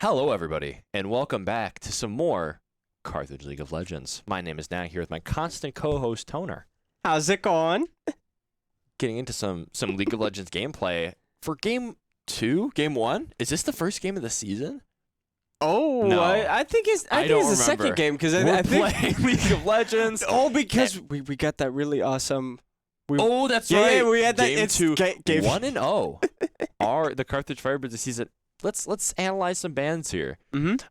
Hello, everybody, and welcome back to some more Carthage League of Legends. My name is Nat here with my constant co-host, Toner. How's it going? Getting into some League of Legends gameplay. For Game 1? Is this the first game of the season? Oh, no. I think it's the second game because I think playing League of Legends. Oh, because we got that really awesome. That's right. Yeah, we had that. Game it's 2, game 1-0. Are the Carthage FIrebirds this season? Let's analyze some bans here.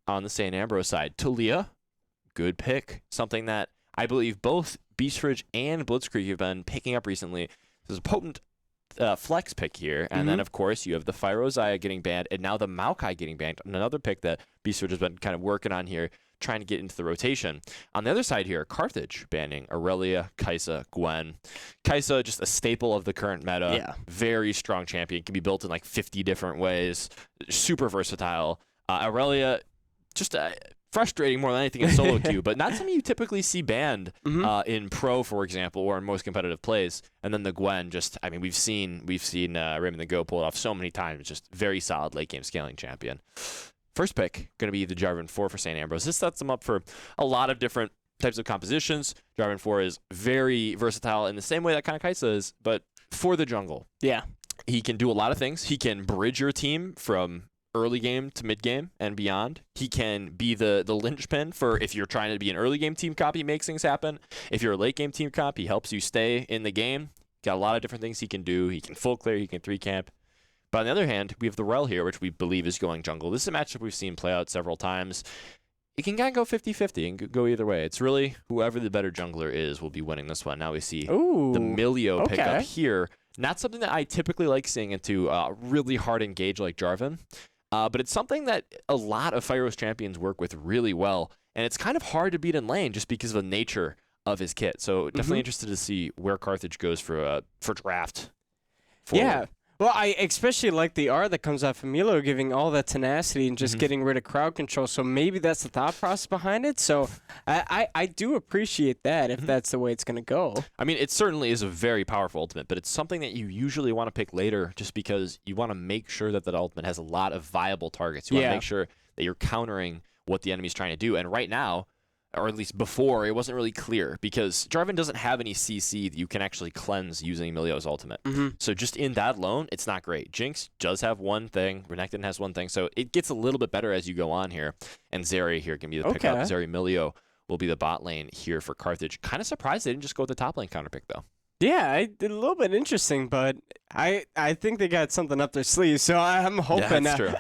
On the St. Ambrose side, Talia, good pick. Something that I believe both Beastridge and Blitzkrieg have been picking up recently. There's a potent flex pick here. And then, of course, you have the Firozaya getting banned, and now the Maokai getting banned. Another pick that Beastridge has been kind of working on here, trying to get into the rotation. On the other side here, Carthage banning Aurelia, Kai'Sa, Gwen. Kai'Sa, just a staple of the current meta. Yeah. Very strong champion. Can be built in like 50 different ways. Super versatile. Aurelia, just frustrating more than anything in solo queue, but not something you typically see banned in pro, for example, or in most competitive plays. And then the Gwen, we've seen Raymond the Go pull it off so many times. Just very solid late game scaling champion. First pick, going to be the Jarvan 4 for St. Ambrose. This sets them up for a lot of different types of compositions. Jarvan 4 is very versatile in the same way that kind of Kai'Sa is, but for the jungle. Yeah. He can do a lot of things. He can bridge your team from early game to mid game and beyond. He can be the linchpin for if you're trying to be an early game team comp, he makes things happen. If you're a late game team comp, he helps you stay in the game. Got a lot of different things he can do. He can full clear, he can 3-camp. But on the other hand, we have the Rel here, which we believe is going jungle. This is a matchup we've seen play out several times. It can kind of go 50-50 and go either way. It's really whoever the better jungler is will be winning this one. Now we see the Milio pick up here. Not something that I typically like seeing into really hard engage like Jarvan. But it's something that a lot of Fyros champions work with really well. And it's kind of hard to beat in lane just because of the nature of his kit. So definitely interested to see where Carthage goes for draft. Yeah. Well, I especially like the R that comes off of Milo, giving all that tenacity and just getting rid of crowd control. So maybe that's the thought process behind it. So I do appreciate that if that's the way it's going to go. I mean, it certainly is a very powerful ultimate, but it's something that you usually want to pick later just because you want to make sure that ultimate has a lot of viable targets. You want to make sure that you're countering what the enemy's trying to do. And right now, or at least before, it wasn't really clear because Jarvan doesn't have any CC that you can actually cleanse using Emilio's ultimate. So just in that alone, it's not great. Jinx does have one thing. Renekton has one thing. So it gets a little bit better as you go on here. And Zeri here can be the pickup. Zeri Milio will be the bot lane here for Carthage. Kind of surprised they didn't just go with the top lane counter pick, though. Yeah, a little bit interesting, but I think they got something up their sleeve, so I'm hoping. Yeah, that's true.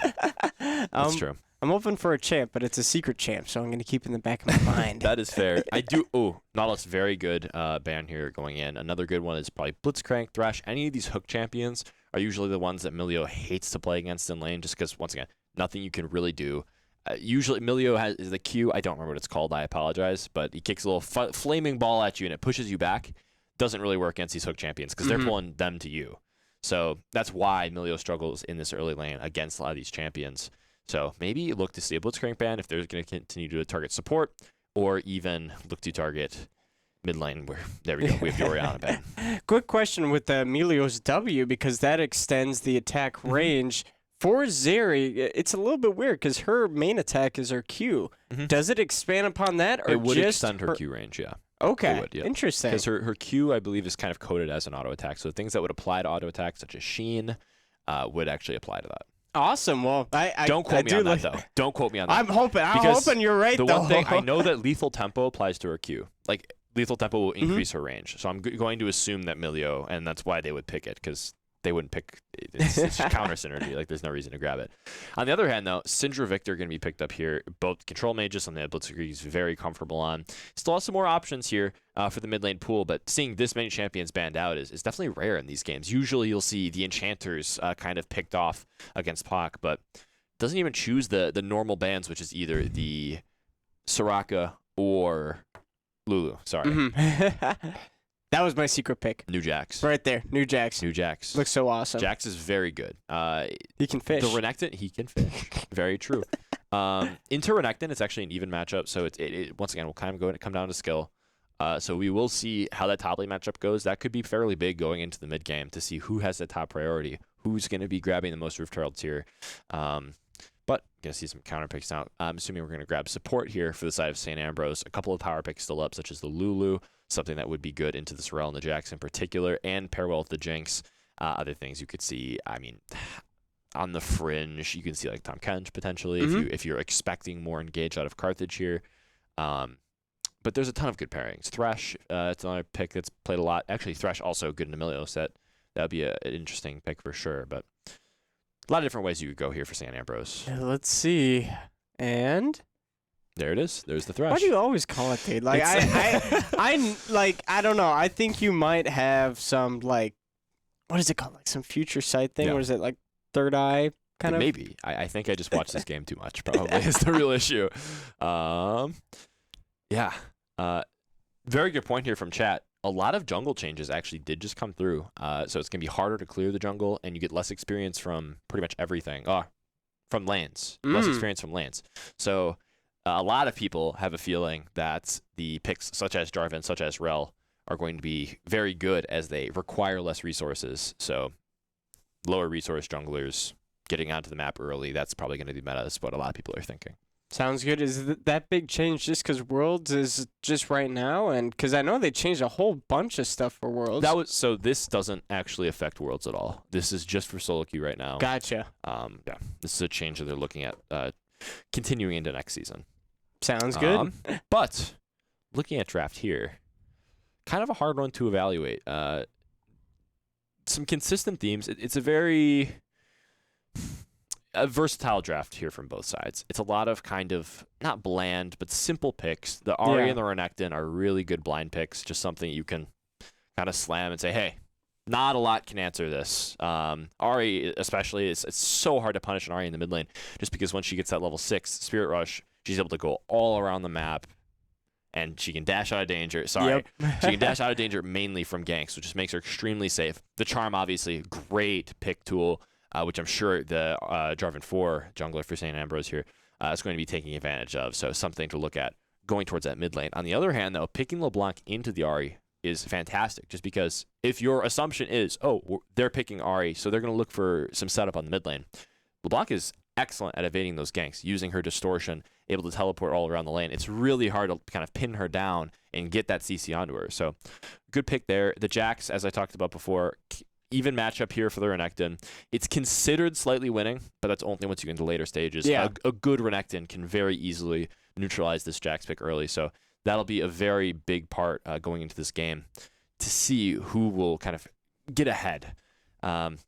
That's true. I'm hoping for a champ, but it's a secret champ, so I'm going to keep it in the back of my mind. That is fair. I do. Oh, Nautilus, very good ban here going in. Another good one is probably Blitzcrank, Thresh. Any of these hook champions are usually the ones that Milio hates to play against in lane, just because, once again, nothing you can really do. Usually, Milio is the Q. I don't remember what it's called. I apologize. But he kicks a little flaming ball at you, and it pushes you back. Doesn't really work against these hook champions because they're pulling them to you. So that's why Milio struggles in this early lane against a lot of these champions. So maybe look to see a Blitzcrank ban if they're going to continue to target support, or even look to target mid lane where, there we go, we have the Orianna ban. Quick question with Milio's W, because that extends the attack range. For Zeri, it's a little bit weird because her main attack is her Q. Does it expand upon that, or It would just extend her Q range, yeah. Okay, It would, yeah. interesting. Because her Q, I believe, is kind of coded as an auto attack. So things that would apply to auto attack, such as Sheen, would actually apply to that. Awesome. Well, I don't quote me on that, though. Don't quote me on that. I'm hoping you're right, the though. one thing, I know that lethal tempo applies to her Q. Like, lethal tempo will increase her range. So I'm going to assume that Milio, and that's why they would pick it, because they wouldn't pick it's counter synergy. Like, there's no reason to grab it. On the other hand, though, Syndra Victor going to be picked up here. Both control mages, something that Blitzkrieg is very comfortable on. Still have some more options here for the mid lane pool, but seeing this many champions banned out is definitely rare in these games. Usually you'll see the enchanters kind of picked off against Pac, but doesn't even choose the normal bans, which is either the Soraka or Lulu. Sorry. That was my secret pick. New Jax. Right there. New Jax. New Jax. Looks so awesome. Jax is very good. He can fish. The Renekton, he can fish. Very true. Into Renekton, it's actually an even matchup, so it once again will kind of come down to skill. So we will see how that top lane matchup goes. That could be fairly big going into the mid game to see who has the top priority, who's going to be grabbing the most Roof Turtles here. But going to see some counter picks now. I'm assuming we're going to grab support here for the side of St. Ambrose. A couple of power picks still up, such as the Lulu, something that would be good into the Sorrel and the Jax in particular, and pair well with the Jinx. Other things you could see, I mean, on the fringe, you can see like Tom Kench potentially if you're expecting more engage out of Carthage here. But there's a ton of good pairings. Thresh, it's another pick that's played a lot. Actually, Thresh also good in the Emilio set. That would be an interesting pick for sure. But a lot of different ways you could go here for St. Ambrose. Let's see. And there it is. There's the Thresh. Why do you always call it that? Like I don't know. I think you might have some like, what is it called? Like some future sight thing. Yeah. Or is it like third eye kind of? Maybe. I think I just watched this game too much. Probably is the real issue. Yeah. Very good point here from chat. A lot of jungle changes actually did just come through. So it's going to be harder to clear the jungle, and you get less experience from pretty much everything. From lanes. Less experience from lanes. So a lot of people have a feeling that the picks such as Jarvan, such as Rel, are going to be very good as they require less resources. So lower resource junglers getting onto the map early, that's probably going to be meta, is what a lot of people are thinking. Sounds good. Is that big change just because Worlds is just right now? And because I know they changed a whole bunch of stuff for Worlds. So this doesn't actually affect Worlds at all. This is just for solo queue right now. Gotcha. Yeah, this is a change that they're looking at continuing into next season. Sounds good. But looking at draft here, kind of a hard one to evaluate. Some consistent themes. It's a very versatile draft here from both sides. It's a lot of kind of not bland, but simple picks. The Ahri and the Renekton are really good blind picks. Just something you can kind of slam and say, hey, not a lot can answer this. Ahri especially, it's so hard to punish an Ahri in the mid lane just because once she gets that level 6 Spirit Rush, she's able to go all around the map and she can dash out of danger. Sorry. Yep. She can dash out of danger mainly from ganks, which just makes her extremely safe. The Charm, obviously, great pick tool, which I'm sure the Jarvan 4 jungler for St. Ambrose here is going to be taking advantage of. So something to look at going towards that mid lane. On the other hand, though, picking LeBlanc into the Ahri is fantastic just because if your assumption is, they're picking Ahri, so they're going to look for some setup on the mid lane. LeBlanc is excellent at evading those ganks, using her distortion, able to teleport all around the lane. It's really hard to kind of pin her down and get that CC onto her. So good pick there. The Jax, as I talked about before, even matchup here for the Renekton. It's considered slightly winning, but that's only once you get into later stages. Yeah. A good Renekton can very easily neutralize this Jax pick early, so that'll be a very big part going into this game. to see who will kind of get ahead. And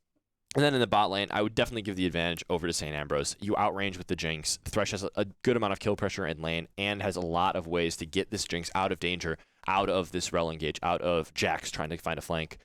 then in the bot lane, I would definitely give the advantage over to St. Ambrose. You outrange with the Jinx. Thresh has a good amount of kill pressure in lane and has a lot of ways to get this Jinx out of danger, out of this Rel engage, out of Jax trying to find a flank.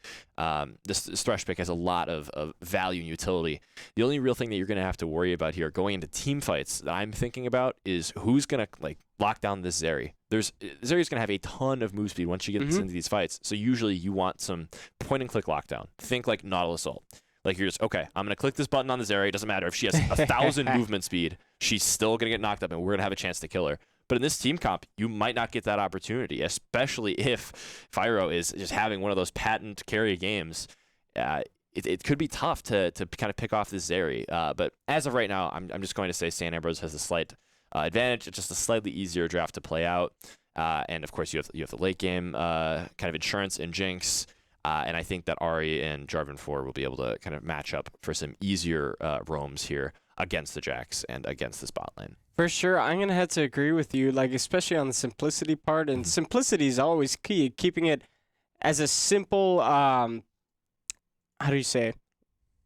This Thresh pick has a lot of value and utility. The only real thing that you're going to have to worry about here going into team fights that I'm thinking about is who's going to lock down this Zeri. Zeri's going to have a ton of move speed once you get into these fights. So usually you want some point and click lockdown. Think like Nautilus ult. Like you're just, okay, I'm going to click this button on the Zeri. It doesn't matter if she has 1,000 movement speed. She's still going to get knocked up and we're going to have a chance to kill her. But in this team comp, you might not get that opportunity, especially if Fyro is just having one of those patent carry games. It could be tough to kind of pick off this Zeri. But as of right now, I'm just going to say St. Ambrose has a slight advantage. It's just a slightly easier draft to play out. And of course, you have the late game kind of insurance in Jinx. And I think that Ahri and Jarvan 4 will be able to kind of match up for some easier roams here against the Jax and against this bot lane. For sure, I'm going to have to agree with you, especially on the simplicity part. And simplicity is always key, keeping it as a simple, how do you say it?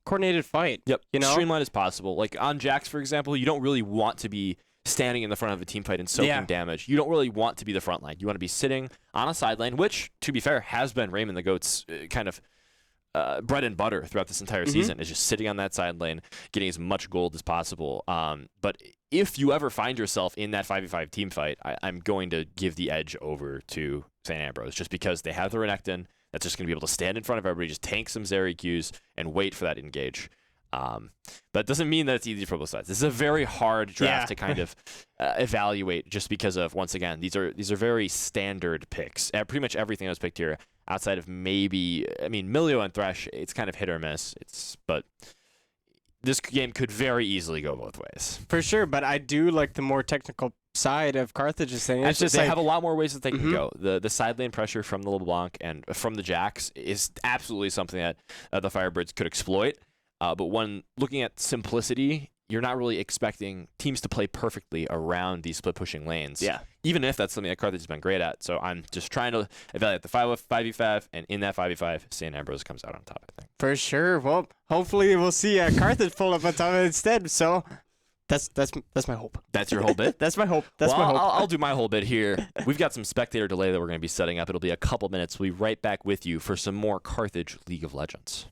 Coordinated fight. Yep, you know? Streamlined as possible. Like on Jax, for example, you don't really want to be standing in the front of a team fight and soaking damage. You don't really want to be the front line. You want to be sitting on a side lane, which, to be fair, has been Raymond the GOAT's kind of bread and butter throughout this entire season, is just sitting on that side lane, getting as much gold as possible. But if you ever find yourself in that 5v5 team fight, I'm going to give the edge over to St. Ambrose, just because they have the Renekton that's just going to be able to stand in front of everybody, just tank some Zeri Qs, and wait for that engage. But it doesn't mean that it's easy for both sides. This is a very hard draft to kind of evaluate, just because of, once again, these are very standard picks. Pretty much everything that was picked here, outside of maybe, Milio and Thresh, it's kind of hit or miss. But this game could very easily go both ways. For sure, but I do like the more technical side of Carthage's thing. It's just they have a lot more ways that they can go. The side lane pressure from the LeBlanc and from the Jax is absolutely something that the Firebirds could exploit. But when looking at simplicity, you're not really expecting teams to play perfectly around these split-pushing lanes. Yeah. Even if that's something that Carthage has been great at. So I'm just trying to evaluate the 5v5, and in that 5v5, St. Ambrose comes out on top, I think. For sure. Well, hopefully we'll see Carthage pull up on top instead. So that's my hope. That's your whole bit? That's my hope. That's my hope. I'll do my whole bit here. We've got some spectator delay that we're going to be setting up. It'll be a couple minutes. We'll be right back with you for some more Carthage League of Legends.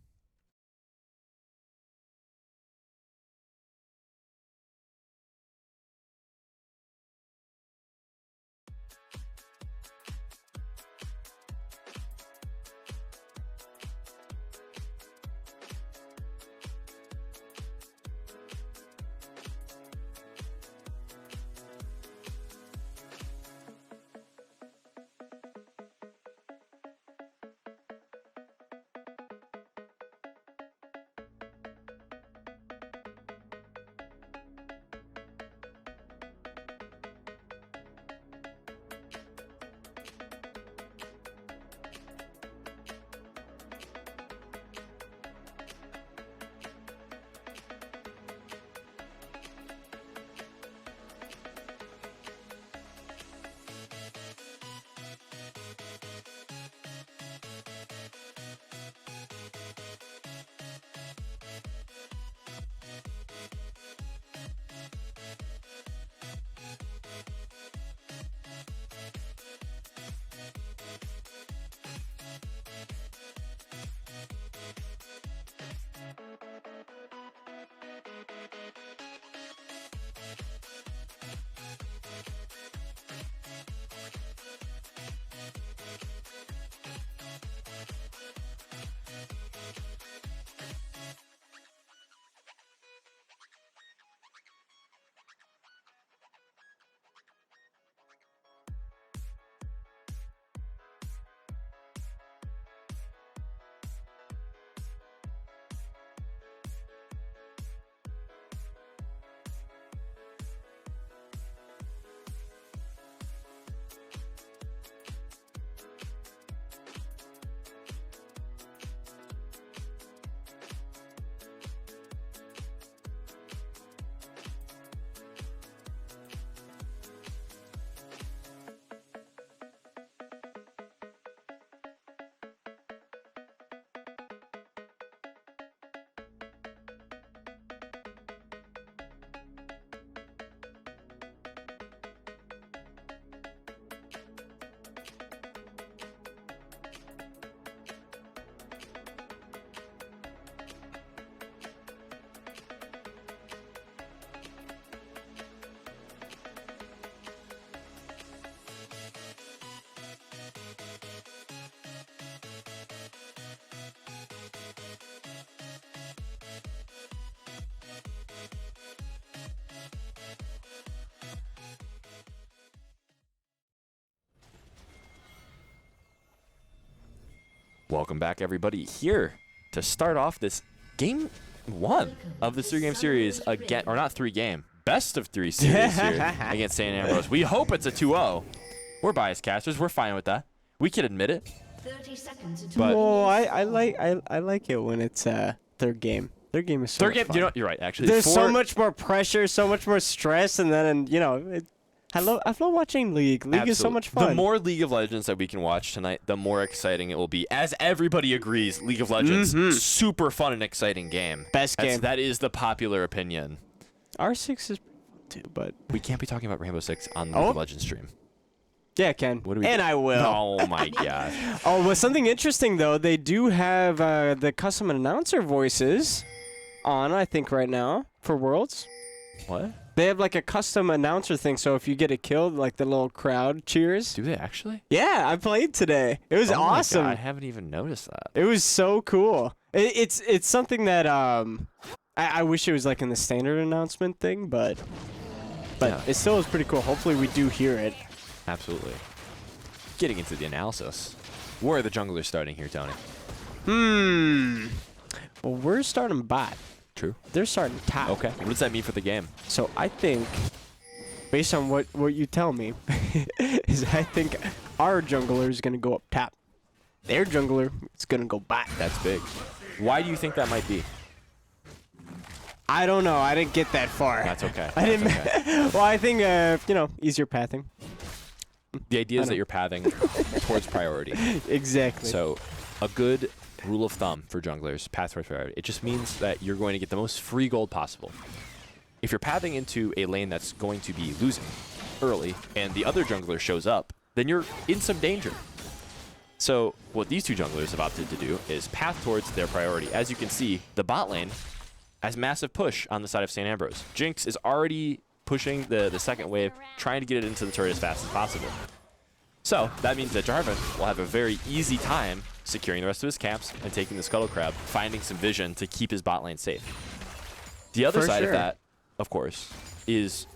Welcome back, everybody, here to start off this game 1 of the 3-game series again, or not 3-game, best of 3 series here against St. Ambrose. We hope it's a 2-0. We're biased casters. We're fine with that. We can admit it. 30 seconds But I like it when it's third game. Third game is so third much game, fun. you know, you're right. Actually, There's so much more pressure, so much more stress, and then I love watching League. League is so much fun. The more League of Legends that we can watch tonight, the more exciting it will be. As everybody agrees, League of Legends, super fun and exciting game. Best game. That is the popular opinion. R6 is too, but We can't be talking about Rainbow Six on the League of Legends stream. yeah, Ken. What do we and do? I will. Oh my gosh. Oh, well, something interesting though. They do have the custom announcer voices on, I think, right now for Worlds. What? They have like a custom announcer thing, so if you get a kill, like the little crowd cheers. Do they actually? Yeah, I played today. It was Oh my awesome. God, I haven't even noticed that. It was so cool. It's something that I wish it was like in the standard announcement thing, but Yeah. it still is pretty cool. Hopefully we do hear it. Absolutely. Getting into the analysis. Where are the junglers starting here, Tony? Well, we're starting bot. True. They're starting top. Okay. What does that mean for the game? So I think, based on what you tell me, is I think our jungler is gonna go up top. Their jungler is gonna go bot. That's big. Why do you think that might be? I don't know. I didn't get that far. That's okay. I didn't. That's okay. Well, I think easier pathing. The idea is that you're pathing towards priority. Exactly. So a good rule of thumb for junglers, path towards priority, it just means that you're going to get the most free gold possible. If you're pathing into a lane that's going to be losing early and the other jungler shows up, then you're in some danger. So what these two junglers have opted to do is path towards their priority. As you can see, the bot lane has massive push on the side of St. Ambrose. Jinx is already pushing the second wave, trying to get it into the turret as fast as possible. So that means that Jarvan will have a very easy time securing the rest of his camps and taking the Scuttle Crab, finding some vision to keep his bot lane safe. The other side of that, of course, is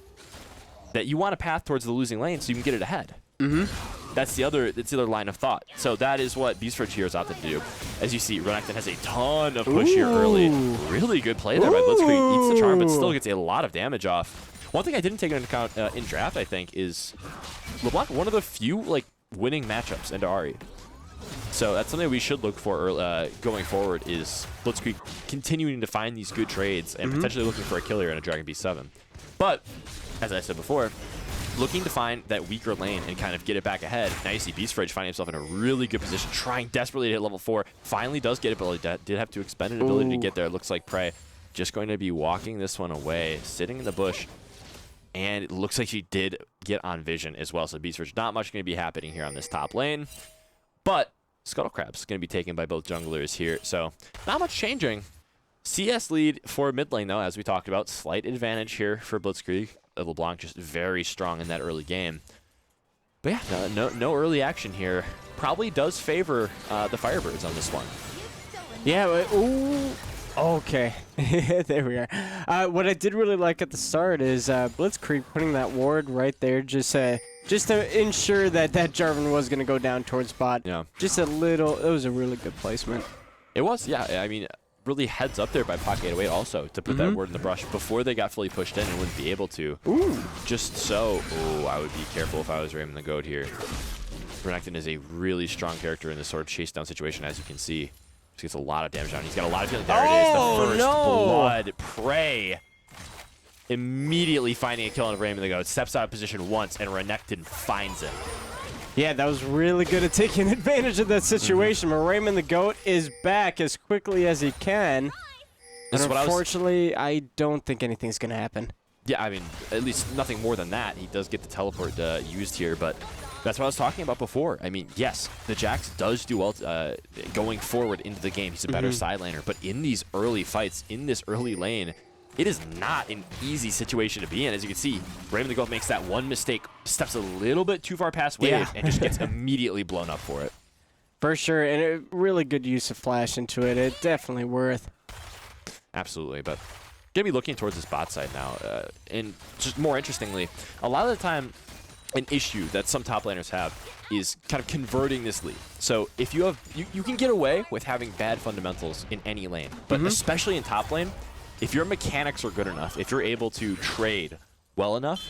that you want to path towards the losing lane so you can get it ahead. That's the other line of thought. So that is what Beastfridge here has opted to do. As you see, Renekton has a ton of push here early. Really good play there by Blitzkrieg. Eats the charm, but still gets a lot of damage off. One thing I didn't take into account in draft, I think, is LeBlanc, one of the few winning matchups into Ahri. So that's something we should look for going forward, is Blitzkrieg continuing to find these good trades and potentially looking for a kill here in a Dragon Beast 7. But, as I said before, looking to find that weaker lane and kind of get it back ahead. Now you see Beastfridge finding himself in a really good position, trying desperately to hit level 4. Finally does get ability. Did have to expend an ability to get there. It looks like Prey just going to be walking this one away, sitting in the bush. And it looks like she did get on vision as well. So Beastfridge, not much going to be happening here on this top lane. But Scuttle Crab's going to be taken by both junglers here. So not much changing. CS lead for mid lane, though, as we talked about. Slight advantage here for Blitzkrieg. LeBlanc just very strong in that early game. But yeah, no early action here. Probably does favor the Firebirds on this one. Yeah, but, ooh. Okay. There we are. What I did really like at the start is Blitzkrieg putting that ward right there just to ensure that Jarvan was going to go down towards bot. Yeah. Just a little. It was a really good placement. It was, yeah. I mean, really heads up there by Pocket 808 also to put that word in the brush before they got fully pushed in and wouldn't be able to. Ooh. Just so, I would be careful if I was Raymond the Goat here. Renekton is a really strong character in this sort of chase down situation, as you can see. He gets a lot of damage on. He's got a lot of healing. There it is, the first blood. Prey immediately finding a kill on Raymond the Goat. Steps out of position once, and Renekton finds him. Yeah, that was really good at taking advantage of that situation. But Raymond the Goat is back as quickly as he can. And unfortunately, I don't think anything's going to happen. Yeah, I mean, at least nothing more than that. He does get the teleport used here, but that's what I was talking about before. I mean, yes, the Jax does do well going forward into the game. He's a better side laner, but in these early fights, in this early lane, it is not an easy situation to be in. As you can see, Raymond the Goat makes that one mistake, steps a little bit too far past wave, and just gets immediately blown up for it. For sure, and a really good use of flash into it. It definitely worth. Absolutely, but going to be looking towards this bot side now. And just more interestingly, a lot of the time, an issue that some top laners have is kind of converting this lead. So if you have, you can get away with having bad fundamentals in any lane, but especially in top lane, if your mechanics are good enough, if you're able to trade well enough,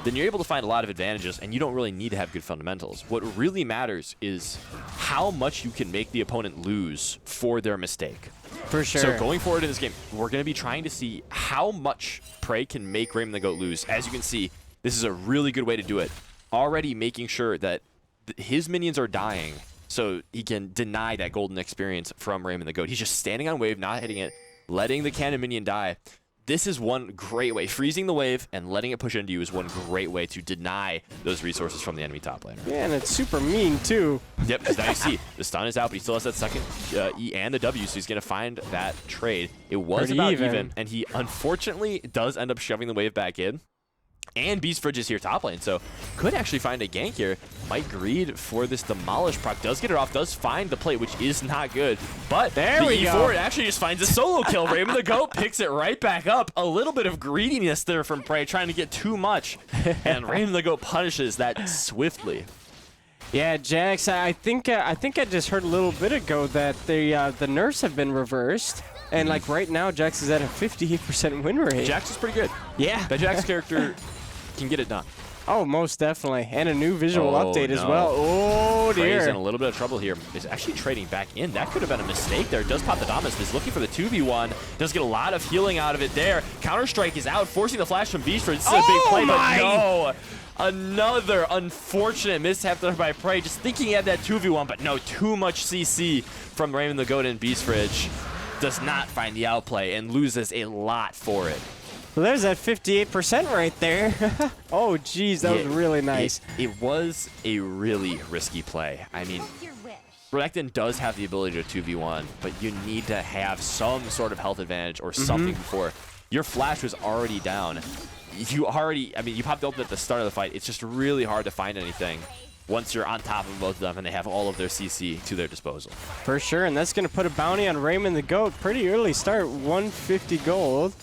then you're able to find a lot of advantages, and you don't really need to have good fundamentals. What really matters is how much you can make the opponent lose for their mistake. For sure. So going forward in this game, we're going to be trying to see how much Prey can make Raymond the Goat lose. As you can see, this is a really good way to do it. Already making sure that his minions are dying so he can deny that golden experience from Raymond the Goat. He's just standing on wave, not hitting it, letting the cannon minion die. This is one great way. Freezing the wave and letting it push into you is one great way to deny those resources from the enemy top laner. Yeah, and it's super mean, too. Yep, because now you see, the stun is out, but he still has that second E and the W, so he's going to find that trade. It was Pretty about even, and he unfortunately does end up shoving the wave back in. And Beast Fridge is here top lane, so could actually find a gank here. Might greed for this Demolish proc. Does get it off, does find the plate, which is not good. But there the we E4 go. It actually just finds a solo kill. Raymond the Goat picks it right back up. A little bit of greediness there from Prey, trying to get too much. And Raymond the Goat punishes that swiftly. Yeah, Jax, I think I just heard a little bit ago that the nerfs have been reversed. And like right now, Jax is at a 58% win rate. Jax is pretty good. Yeah. That Jax character can get it done. Oh, most definitely. And a new visual update as no. well. Oh, Prey's dear. in a little bit of trouble here. Is actually trading back in. That could have been a mistake there. Does pop the Dominus. Is looking for the 2v1. Does get a lot of healing out of it there. Counter-Strike is out, forcing the flash from Beast. This is a big play, but no. Another unfortunate mishap there by Prey. Just thinking he had that 2v1, but no, too much CC from Raymond the Goat and Beast Fridge. Does not find the outplay and loses a lot for it. Well, there's that 58% right there. Oh, geez, that was really nice. It was a really risky play. I mean, Renekton does have the ability to 2v1, but you need to have some sort of health advantage or something before. Your flash was already down. You popped the ult at the start of the fight. It's just really hard to find anything once you're on top of both of them and they have all of their CC to their disposal. For sure, and that's going to put a bounty on Raymond the Goat. Pretty early start, 150 gold.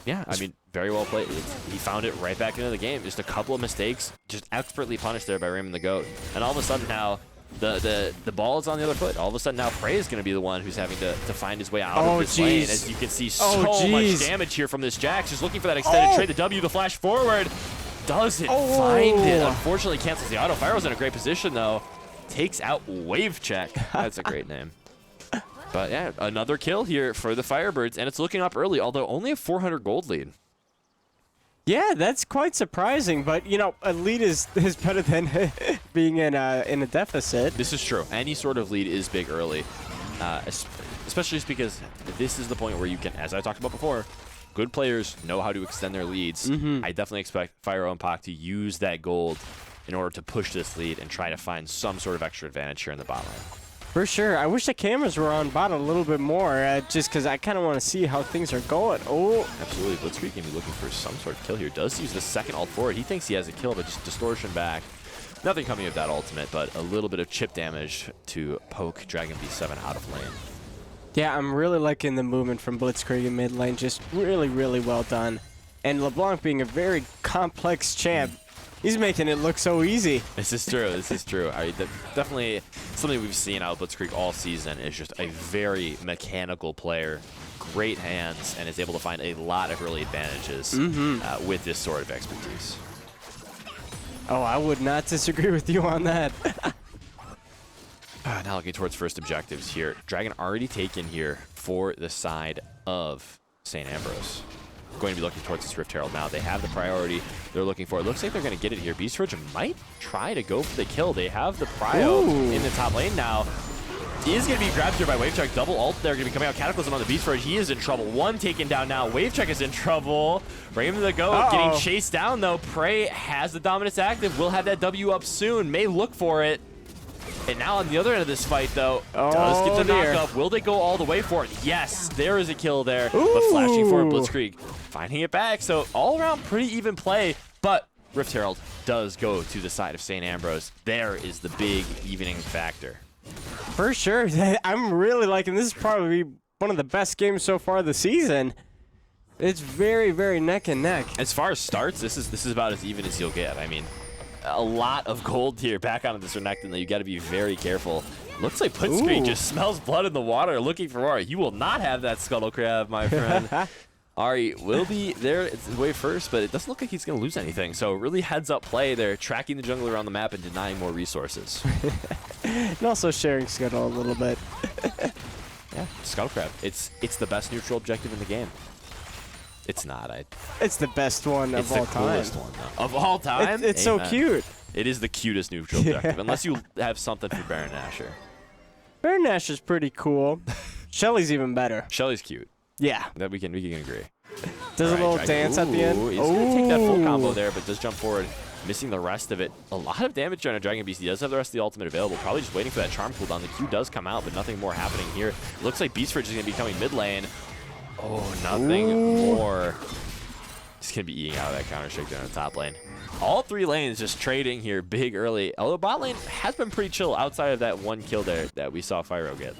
Yeah, I mean, very well played. He found it right back into the game. Just a couple of mistakes, just expertly punished there by Raymond the Goat. And all of a sudden now, the ball is on the other foot. All of a sudden now, Prey is going to be the one who's having to find his way out of this lane. As you can see, so much damage here from this Jax. Just looking for that extended trade. The W, the flash forward. Doesn't find it. Unfortunately, cancels the auto. Fyro's in a great position, though. Takes out Wave Check. That's a great name. But yeah, another kill here for the Firebirds, and it's looking up early, although only a 400 gold lead. Yeah, that's quite surprising, but you know, a lead is better than being in a deficit. This is true. Any sort of lead is big early, especially just because this is the point where you can, as I talked about before, good players know how to extend their leads. I definitely expect Fyro and Pac to use that gold in order to push this lead and try to find some sort of extra advantage here in the bot lane. For sure. I wish the cameras were on bot a little bit more, just because I kind of want to see how things are going. Oh, absolutely. Blitzkrieg can be looking for some sort of kill here. Does use the second ult forward. He thinks he has a kill, but just distortion back. Nothing coming of that ultimate, but a little bit of chip damage to poke Dragon B7 out of lane. Yeah, I'm really liking the movement from Blitzkrieg in mid lane. Just really, really well done. And LeBlanc being a very complex champ, he's making it look so easy. This is true. This is true. Definitely something we've seen out of Blitzkrieg all season is just a very mechanical player, great hands, and is able to find a lot of early advantages with this sort of expertise. Oh, I would not disagree with you on that. Now looking towards first objectives here. Dragon already taken here for the side of St. Ambrose. Going to be looking towards this Rift Herald now. They have the priority they're looking for. It looks like they're going to get it here. Beast Fridge might try to go for the kill. They have the prio in the top lane now. He is going to be grabbed here by Wavecheck. Double ult. They're going to be coming out. Cataclysm on the Beast Fridge. He is in trouble. One taken down now. Wavecheck is in trouble. Raymond the Goat getting chased down, though. Prey has the dominance active. Will have that W up soon. May look for it. And now on the other end of this fight, though, does get the knock-up. Will they go all the way for it? Yes, there is a kill there. But flashing for Blitzkrieg, finding it back. So all around, pretty even play. But Rift Herald does go to the side of St. Ambrose. There is the big evening factor. For sure. I'm really liking this. Is probably one of the best games so far this season. It's very, very neck and neck. As far as starts, this is about as even as you'll get. I mean, a lot of gold here back onto this Renekton that you got to be very careful. Looks like Blitzkrieg just smells blood in the water looking for Ari. You will not have that Scuttle Crab, my friend. Ari will be there way first, but it doesn't look like he's going to lose anything. So really heads up play there, tracking the jungle around the map and denying more resources. And also sharing Scuttle a little bit. Yeah, Scuttle Crab. It's the best neutral objective in the game. It's not. It's the best one of all time. It's the coolest one, though. Of all time? It's so cute. It is the cutest neutral objective, unless you have something for Baron Nashor. Baron Nashor's pretty cool. Shelly's even better. Shelly's cute. Yeah. That we can agree. Does a little dance at the end. He's going to take that full combo there, but does jump forward, missing the rest of it. A lot of damage on a Dragon Beast. He does have the rest of the ultimate available. Probably just waiting for that charm cooldown. The Q does come out, but nothing more happening here. Looks like Beast Fridge is going to be coming mid lane. Oh, nothing more. He's going to be eating out of that counter-strike there in the top lane. All three lanes just trading here big early. Although bot lane has been pretty chill outside of that one kill there that we saw Fyro get.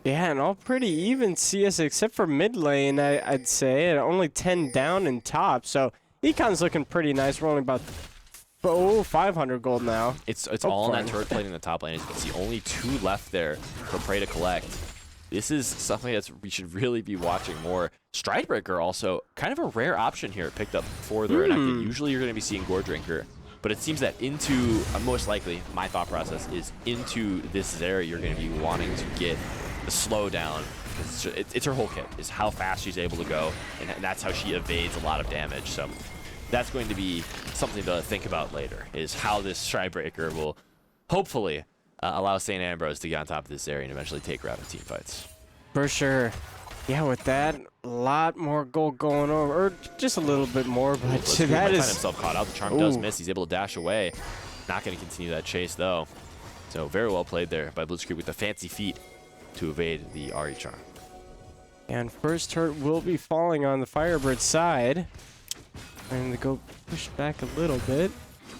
Yeah, and all pretty even CS except for mid lane, I'd say. And only 10 down in top. So Econ's looking pretty nice. We're only about 500 gold now. It's all in that turret plate in the top lane. As you can see, only 2 left there for Prey to collect. This is something that we should really be watching more. Stridebreaker also kind of a rare option here picked up for the Renekton. Usually you're going to be seeing Gore Drinker, but it seems that into, most likely, my thought process is into this Zeri you're going to be wanting to get the slowdown. It's her whole kit, is how fast she's able to go, and that's how she evades a lot of damage. So that's going to be something to think about later, is how this Stridebreaker will hopefully allow St. Ambrose to get on top of this area and eventually take her out in team fights. For sure. Yeah, with that, a lot more gold going over, or just a little bit more, but that Blitzkrieg might is... find himself caught out. The charm does miss. He's able to dash away. Not going to continue that chase, though. So very well played there by Blitzkrieg with the fancy feet to evade the Ari charm. And first turret will be falling on the Firebird side. And to go push back a little bit.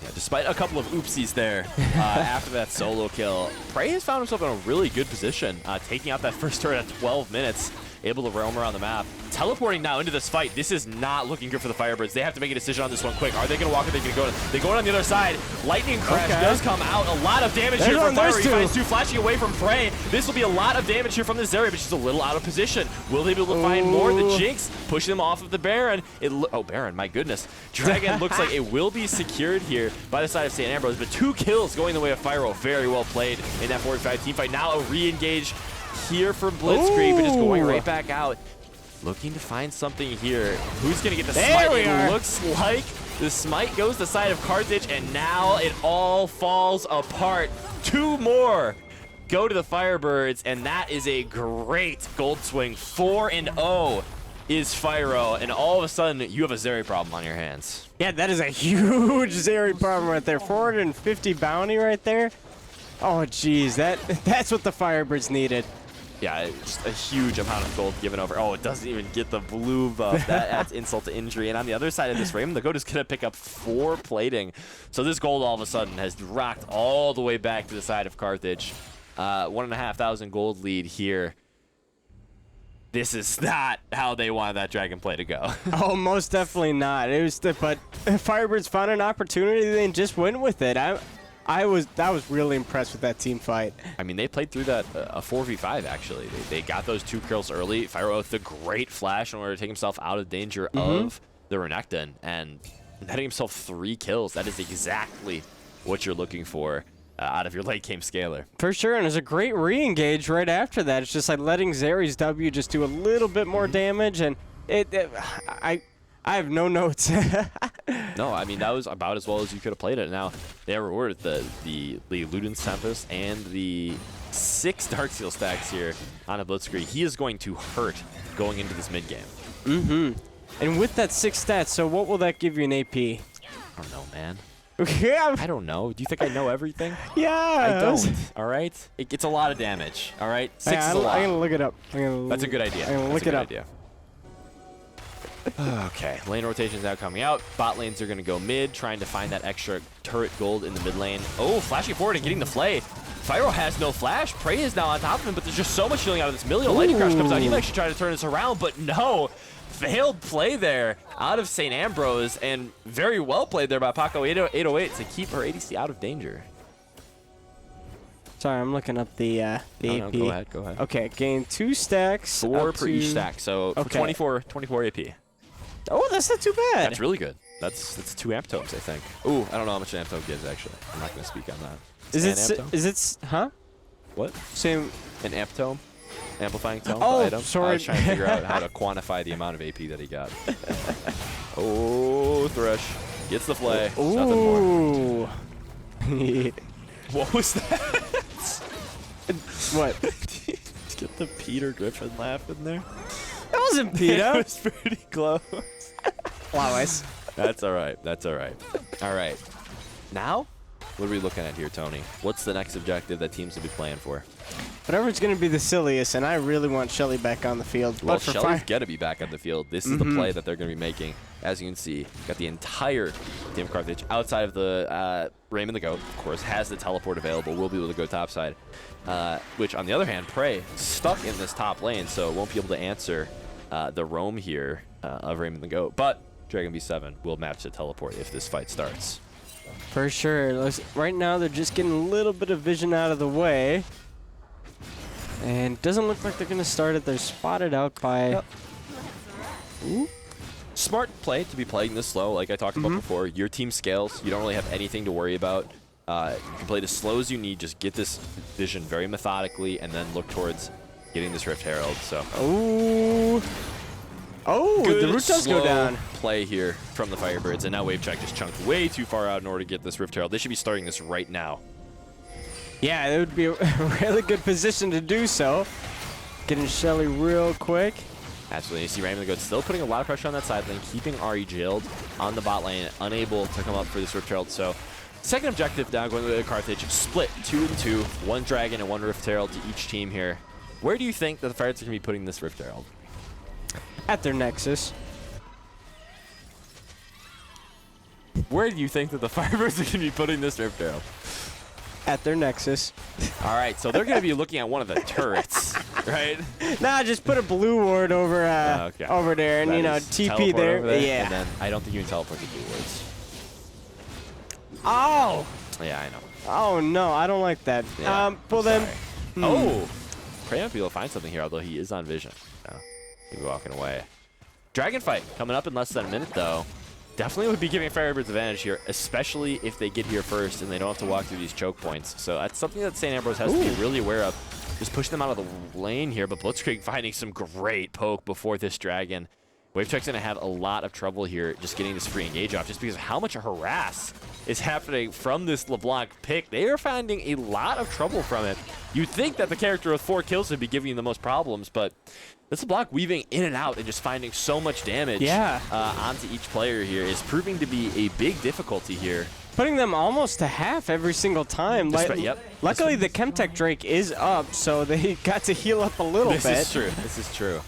Yeah, despite a couple of oopsies there after that solo kill, Prey has found himself in a really good position, taking out that first turret at 12 minutes, able to roam around the map. Teleporting now into this fight. This is not looking good for the Firebirds. They have to make a decision on this one quick. Are they going to walk or are they going to go? They're going on the other side. Lightning Crash does come out. A lot of damage here from Fire. He finds 2 flashing away from Prey. This will be a lot of damage here from this area, but she's a little out of position. Will they be able to find more? The Jinx pushing them off of the Baron. Oh, Baron, my goodness. Dragon looks like it will be secured here by the side of St. Ambrose, but 2 kills going the way of Fyro. Very well played in that 45 team fight. Now a re-engage here from Blitzkrieg, but just going right back out. Looking to find something here. Who's going to get the smite? It looks like the smite goes the side of Carthage, and now it all falls apart. 2 more go to the Firebirds, and that is a great gold swing. 4-0 is Fyro, and all of a sudden, you have a Zeri problem on your hands. Yeah, that is a huge Zeri problem right there. 450 bounty right there. Oh, geez, that's what the Firebirds needed. Yeah, just a huge amount of gold given over. Oh, it doesn't even get the blue buff. That adds insult to injury. And on the other side of this rim, the goat is going to pick up 4 plating. So this gold all of a sudden has rocked all the way back to the side of Carthage. 1,500 gold lead here. This is not how they wanted that dragon play to go. Oh, most definitely not. It was, but Firebirds found an opportunity and just went with it. I was really impressed with that team fight. I mean, they played through that a 4v5 actually. They got those 2 kills early. Fyro with the great flash in order to take himself out of danger of the Renekton and netting himself 3 kills. That is exactly what you're looking for out of your late game scaler. For sure, and it's a great re-engage right after that. It's just like letting Zeri's W just do a little bit more damage, and I have no notes. No, I mean, that was about as well as you could have played it. Now, they have rewarded the Luden's Tempest and the 6 Darksteel stacks here on a Blitzkrieg. He is going to hurt going into this mid-game. And with that 6 stats, so what will that give you in AP? I don't know, man. Yeah. I don't know. Do you think I know everything? Yeah. I don't, all right? It's a lot of damage, all right? 6 is a lot. I'm going to look it up. That's a good idea. I'm going to look it up. Okay, lane rotation is now coming out. Bot lanes are going to go mid, trying to find that extra turret gold in the mid lane. Oh, flashing forward and getting the flay. Fyro has no flash. Prey is now on top of him, but there's just so much healing out of this. Lightning Crash comes out. He might actually try to turn this around, but no. failed play there out of St. Ambrose, and very well played there by Paco 808 to keep her ADC out of danger. Sorry, I'm looking up the AP. No, go ahead. Okay, gain 2 stacks. 4 per each stack, so Okay. 24 AP. Oh, that's not too bad. That's really good. That's 2 amp tomes, I think. Ooh, I don't know how much an amp tome gives, actually. I'm not going to speak on that. Is it, huh? What? Same. An amp tome? Amplifying tome? Oh, item? sorry. I was trying to figure out how to quantify the amount of AP that he got. Oh, Thresh. Gets the play. Ooh. Nothing more. What was that? What? Get the Peter Griffin laugh in there. That wasn't Peter. It was pretty close. Flowers. That's all right. That's all right. All right. Now, what are we looking at here, Tony? What's the next objective that teams will be playing for? Whatever's going to be the silliest, and I really want Shelly back on the field. Well, but for Shelly's got to be back on the field. This is the play that they're going to be making. As you can see, got the entire team of Carthage outside of the Raymond the Goat, of course, has the teleport available. Will be able to go topside. Which, on the other hand, Prey stuck in this top lane, so won't be able to answer the roam here of Raymond the Goat. But Dragon B7 will match the teleport if this fight starts. For sure. Right now, they're just getting a little bit of vision out of the way. And doesn't look like they're going to start it. They're spotted out by... Yep. Ooh. Smart play to be playing this slow, like I talked about before. Your team scales. You don't really have anything to worry about. You can play it as slow as you need. Just get this vision very methodically, and then look towards getting this Rift Herald. So. Oh, good, the root does go down. Play here from the Firebirds, and now Wave Check just chunked way too far out in order to get this Rift Herald. They should be starting this right now. Yeah, it would be a really good position to do so. Getting Shelly real quick. Absolutely. You see Raymond the Goat still putting a lot of pressure on that side lane, keeping Ahri jailed on the bot lane, unable to come up for this Rift Herald. So, second objective now going to Carthage, split 2 and 2, 1 Dragon and 1 Rift Herald to each team here. Where do you think that the Firebirds are going to be putting this Rift Herald? At their Nexus. Where do you think that the Firebirds are going to be putting this Rift Herald? At their Nexus. All right, so they're going to be looking at one of the turrets, right? Nah, just put a blue ward over Okay. over there, and That you know, is TP teleport there. over there. Yeah. And then I don't think you can teleport the blue wards. Oh. Yeah, I know. Oh no, I don't like that. Yeah, Well then. Oh, Prey might be able to find something here, although he is on vision. No, he's walking away. Dragon fight coming up in less than a minute, though. Definitely would be giving Firebirds advantage here, especially if they get here first and they don't have to walk through these choke points. So that's something that St. Ambrose has to be really aware of. Just pushing them out of the lane here, but Blitzkrieg finding some great poke before this Dragon. Wavecheck's going to have a lot of trouble here just getting this free engage off just because of how much harass is happening from this LeBlanc pick. They are finding a lot of trouble from it. You'd think that the character with 4 kills would be giving you the most problems, but this LeBlanc weaving in and out and just finding so much damage onto each player here is proving to be a big difficulty here. Putting them almost to half every single time. Luckily, the Chemtech Drake is up, so they got to heal up a little bit. This is true. This is true.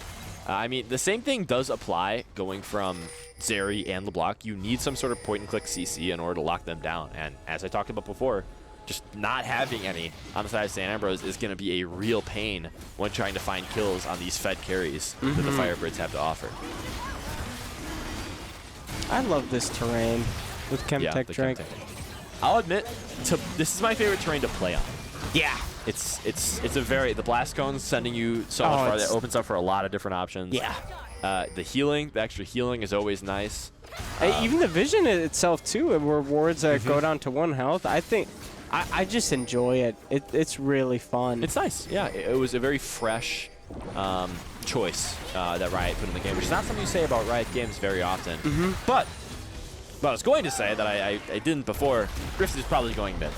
I mean, the same thing does apply going from Zeri and LeBlanc. You need some sort of point-and-click CC in order to lock them down. And as I talked about before, just not having any on the side of St. Ambrose is going to be a real pain when trying to find kills on these fed carries that the Firebirds have to offer. I love this terrain with Chemtech Drake. I'll admit, this is my favorite terrain to play on. Yeah. It's a the blast cone's sending you so much farther. It opens up for a lot of different options. Yeah. The extra healing is always nice. Even the vision itself too, it rewards go down to 1 health. I think I just enjoy it. It's really fun. It's nice. Yeah, it was a very fresh choice that Riot put in the game, which is not something you say about Riot games very often. But I was going to say that I didn't before. Griffith is probably going mid.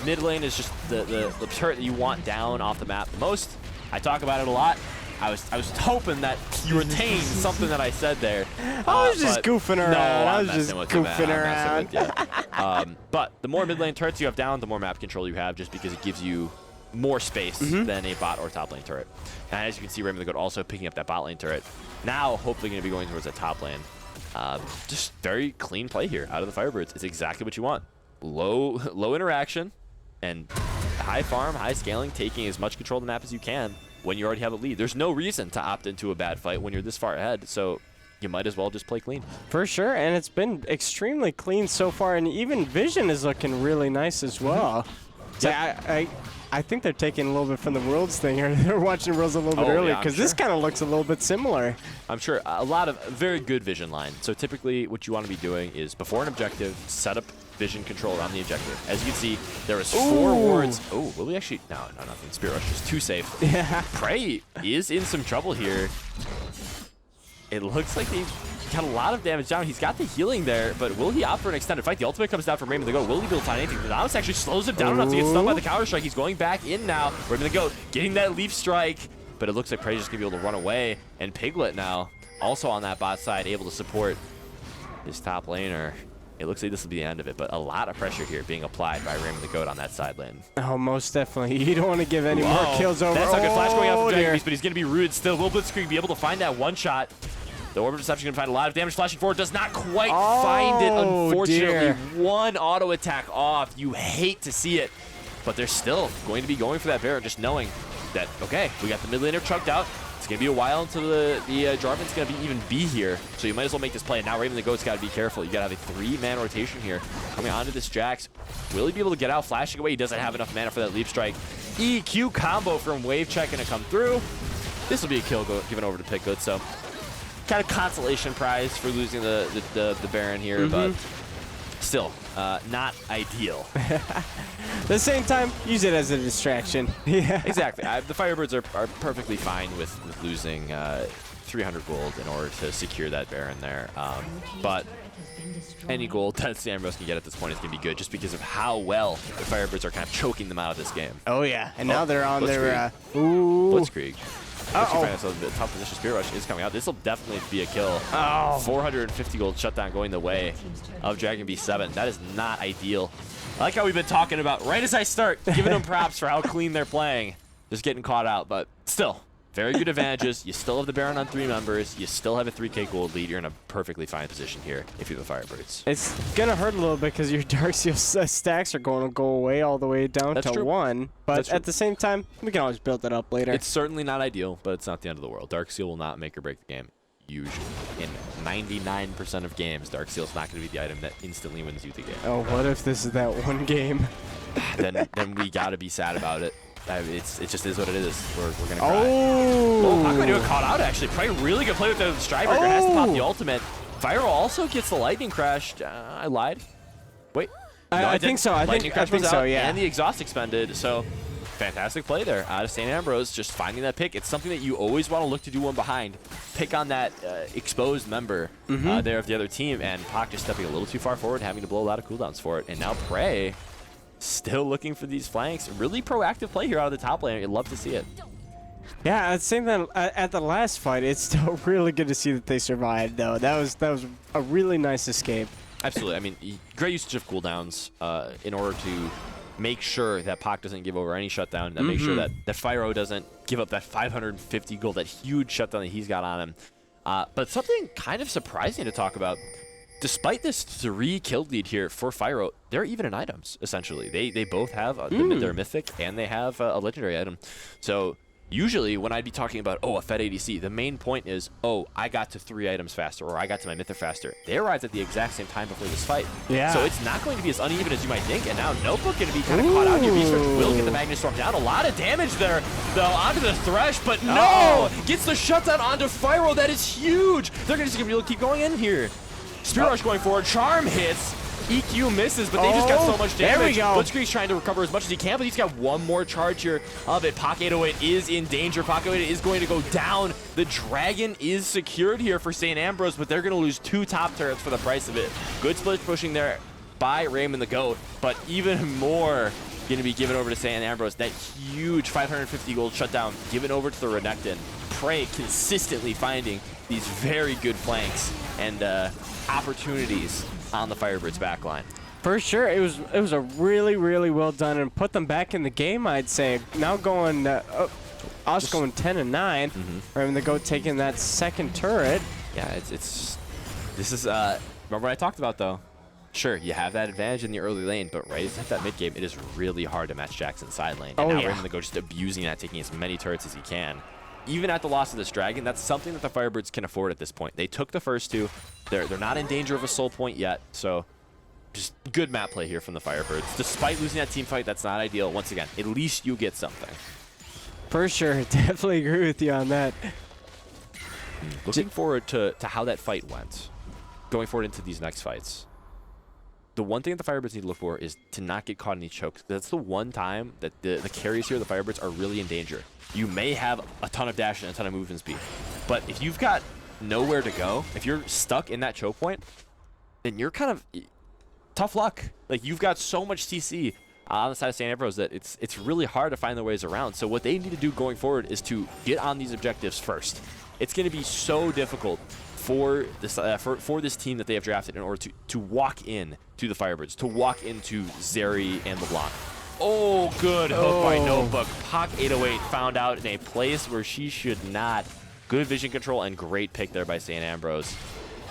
Mid lane is just the turret that you want down off the map the most. I talk about it a lot. I was hoping that you retained something that I said there. I was just goofing around. No, I was just goofing around. But the more mid lane turrets you have down, the more map control you have, just because it gives you more space than a bot or top lane turret. And as you can see, Raymond the Goat also picking up that bot lane turret. Now, hopefully going to be going towards that top lane. Just very clean play here out of the Firebirds. It's exactly what you want. Low interaction and high farm, high scaling, taking as much control of the map as you can. when you already have a lead. There's no reason to opt into a bad fight when you're this far ahead, so you might as well just play clean. For sure, and it's been extremely clean so far, and even vision is looking really nice as well. So I think they're taking a little bit from the Worlds thing, or they're watching Worlds a little bit earlier, because this kind of looks a little bit similar. I'm sure a lot of very good vision line. So typically what you want to be doing is before an objective, set up vision control around the objective. As you can see, there is 4 wards. Oh, will we actually? No, nothing. Spirit Rush is too safe. Yeah. Prey is in some trouble here. It looks like he got a lot of damage down. He's got the healing there, but will he opt for an extended fight? The ultimate comes down from Raymond the Goat. Will he be able to find anything? The Novice actually slows him down enough to get stunned by the counter strike. He's going back in now. Raymond the Goat getting that leaf strike, but it looks like Prey's just gonna be able to run away. And Piglet now also on that bot side, able to support his top laner. It looks like this will be the end of it, but a lot of pressure here being applied by Raymond the Goat on that side lane. Oh, most definitely. You don't want to give any more kills over. That's not good. Flash going out from Dragon Beast, but he's going to be rooted still. Will Blitzkrieg be able to find that one shot? The Orb of Deception going to find a lot of damage. Flashing forward does not quite find it, unfortunately. One auto attack off. You hate to see it, but they're still going to be going for that Baron, just knowing that, okay, we got the mid laner chucked out. It's going to be a while until the Jarvan's going to even be here, so you might as well make this play. And now Raven the Goat's got to be careful. You got to have a 3-man rotation here. Coming onto this Jax. Will he be able to get out? Flashing away. He doesn't have enough mana for that leap strike. EQ combo from Wave Check going to come through. This will be a kill given over to Piglet, so kind of consolation prize for losing the Baron here, but still not ideal. At the same time, use it as a distraction. Yeah, exactly. The Firebirds are perfectly fine with losing 300 gold in order to secure that Baron there. But any gold that Ambrose can get at this point is going to be good, just because of how well the Firebirds are kind of choking them out of this game. Oh yeah, and now they're on their Blitzkrieg. So the top position Spirit Rush is coming out. This will definitely be a kill. 450 gold shutdown going the way of Dragon Beast 7. That is not ideal. I like how we've been talking about right as I start, giving them props for how clean they're playing. Just getting caught out, but still, very good advantages. You still have the Baron on 3 members. You still have a 3k gold lead. You're in a perfectly fine position here if you're the Firebirds. It's going to hurt a little bit because your Darkseal stacks are going to go away all the way down to 1. But at the same time, we can always build it up later. It's certainly not ideal, but it's not the end of the world. Darkseal will not make or break the game. Usually. In 99% of games, Darkseal's not going to be the item that instantly wins you the game. Oh, what if this is that one game? then we got to be sad about it. It just is what it is. We're going to cry. Oh, not going to get caught out, actually. Probably really good play with the Strybreaker. Has to pop the ultimate. Fyro also gets the Lightning Crash. I lied. Wait. No, I think so. I think so, yeah. And the exhaust expended, so fantastic play there out of St. Ambrose, just finding that pick. It's something that you always want to look to do one behind. Pick on that exposed member there of the other team, and Pac just stepping a little too far forward, having to blow a lot of cooldowns for it. And now Prey still looking for these flanks. Really proactive play here out of the top lane. You'd love to see it. Yeah, I'd say that at the last fight, it's still really good to see that they survived, though. That was a really nice escape. Absolutely. I mean, great usage of cooldowns in order to make sure that Pac doesn't give over any shutdown, and make sure that Fyro doesn't give up that 550 gold, that huge shutdown that he's got on him. But something kind of surprising to talk about, despite this 3 kill lead here for Fyro, they're even in items, essentially. They both have their mythic, and they have a legendary item. So usually when I'd be talking about, a Fed ADC, the main point is, I got to 3 items faster, or I got to my mythic faster. They arrived at the exact same time before this fight. Yeah. So it's not going to be as uneven as you might think, and now Notebook going to be kind of caught out here. Beast will get the Magnus Storm down. A lot of damage there, though, onto the Thresh, but no! Gets the shutdown onto Fyro. That is huge! They're just going to keep going in here. Spirit Rush going forward. Charm hits. EQ misses, but they just got so much damage. There we go. Blitzkrieg's trying to recover as much as he can, but he's got one more charge here of it. Pac 808 is in danger. Pac 808 is going to go down. The Dragon is secured here for St. Ambrose, but they're going to lose 2 top turrets for the price of it. Good split pushing there by Raymond the Goat, but even more going to be given over to St. Ambrose. That huge 550 gold shutdown given over to the Renekton. Prey consistently finding these very good flanks and opportunities on the Firebirds backline. For sure, it was a really, really well done, and put them back in the game, I'd say. Now going, us going 10-9, Raven the Goat taking that 2nd turret. Yeah, this is remember what I talked about, though. Sure, you have that advantage in the early lane, but right as you hit that mid game, it is really hard to match Jackson's side lane. And now Raymond the Goat just abusing that, taking as many turrets as he can. Even at the loss of this dragon, that's something that the Firebirds can afford at this point. They took the first 2. They're not in danger of a soul point yet, so just good map play here from the Firebirds. Despite losing that team fight, that's not ideal. Once again, at least you get something. For sure, definitely agree with you on that. Looking forward to how that fight went, going forward into these next fights. The one thing that the Firebirds need to look for is to not get caught in these chokes. That's the one time that the carries here, the Firebirds, are really in danger. You may have a ton of dash and a ton of movement speed, but if you've got nowhere to go, if you're stuck in that choke point, then you're kind of tough luck. Like, you've got so much CC on the side of St. Ambrose that it's really hard to find their ways around. So what they need to do going forward is to get on these objectives first. It's going to be so difficult for this team that they have drafted in order to walk in to the Firebirds, to walk into Zeri and LeBlanc. Oh, good hook by Notebook. Pock 808 found out in a place where she should not. Good vision control and great pick there by St. Ambrose.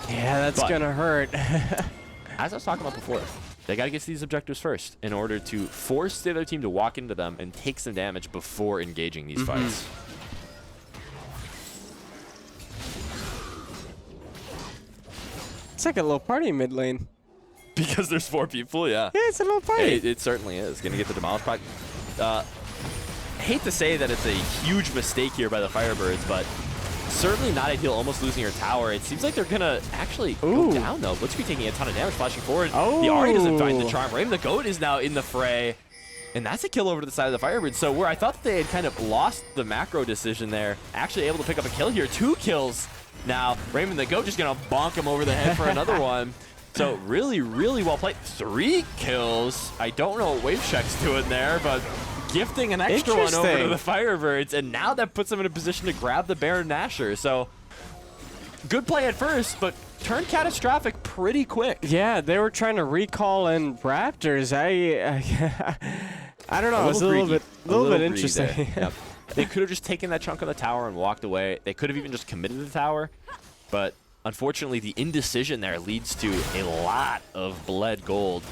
Yeah, that's going to hurt. As I was talking about before, they got to get to these objectives first in order to force the other team to walk into them and take some damage before engaging these fights. It's like a little party in mid lane. Because there's 4 people, yeah. Yeah, it's a little party. It certainly is. Going to get the Demolish Proc. Hate to say that it's a huge mistake here by the Firebirds, but certainly not ideal, almost losing your tower. It seems like they're going to actually go down, though. Blitzkrieg taking a ton of damage, flashing forward. The Ahri doesn't find the charm. Raymond the Goat is now in the fray. And that's a kill over to the side of the Firebirds. So where I thought they had kind of lost the macro decision there, actually able to pick up a kill here. 2 kills. Now, Raymond the Goat just going to bonk him over the head for another one. So really, really well played. 3 kills. I don't know what Wave Check's doing there, but gifting an extra one over to the Firebirds. And now that puts them in a position to grab the Baron Nashor. So good play at first, but turned catastrophic pretty quick. Yeah, they were trying to recall in Raptors. I don't know. It was a little bit interesting. Yep. They could have just taken that chunk of the tower and walked away. They could have even just committed the tower, but unfortunately, the indecision there leads to a lot of bled gold,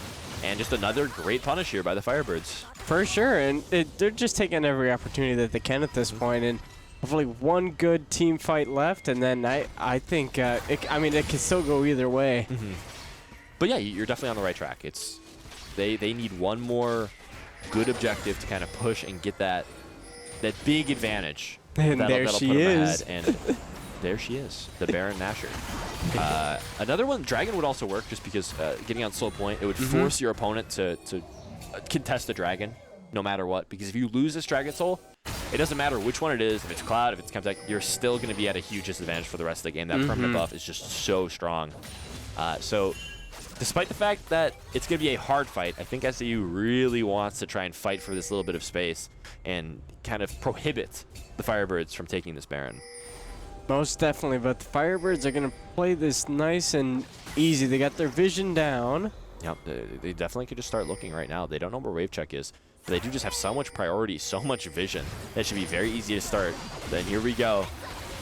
and just another great punish here by the Firebirds. For sure, and they're just taking every opportunity that they can at this point, and hopefully one good team fight left, and then I think, it can still go either way. But yeah, you're definitely on the right track. They need one more good objective to kind of push and get that big advantage. And there she is. And there she is, the Baron Nashor. Another one, Dragon would also work just because getting on slow point, it would force your opponent to contest the Dragon no matter what. Because if you lose this Dragon Soul, it doesn't matter which one it is, if it's Cloud, if it's Chemtech, you're still going to be at a huge disadvantage for the rest of the game. That permanent buff is just so strong. So despite the fact that it's going to be a hard fight, I think SAU really wants to try and fight for this little bit of space and kind of prohibit the Firebirds from taking this Baron. Most definitely, but the Firebirds are going to play this nice and easy. They got their vision down. Yep, they definitely could just start looking right now. They don't know where Wave Check is, but they do just have so much priority, so much vision. That should be very easy to start. Then here we go.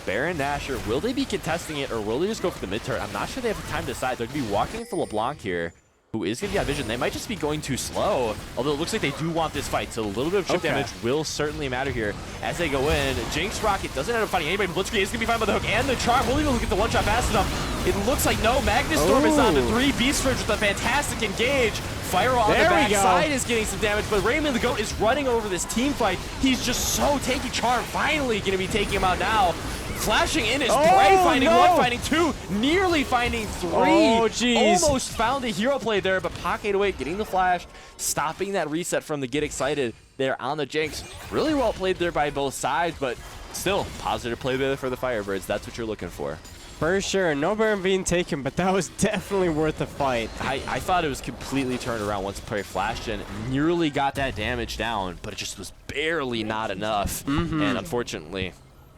Baron Nashor, will they be contesting it, or will they just go for the mid turret? I'm not sure they have the time to decide. They're going to be walking into LeBlanc here, who is going to be on vision. They might just be going too slow, although it looks like they do want this fight, so a little bit of chip damage will certainly matter here as they go in. Jinx Rocket doesn't end up finding anybody. Blitzkrieg is going to be fine by the hook and the charm. Will he be able to get the one-shot fast enough? It looks like no. Magnus Storm is on to 3. Beast Ridge with a fantastic engage. Fire on the backside is getting some damage, but Raymond the Goat is running over this team fight. He's just so tanky. Charm finally going to be taking him out now. Flashing in is Bray, finding 1, finding 2, nearly finding 3. Oh, jeez. Almost found a hero play there, but Pock 808 getting the flash, stopping that reset from the Get Excited there on the Jinx. Really well played there by both sides, but still, positive play there for the Firebirds. That's what you're looking for. For sure. No Baron being taken, but that was definitely worth the fight. I thought it was completely turned around once Prey flashed in. Nearly got that damage down, but it just was barely not enough. And unfortunately,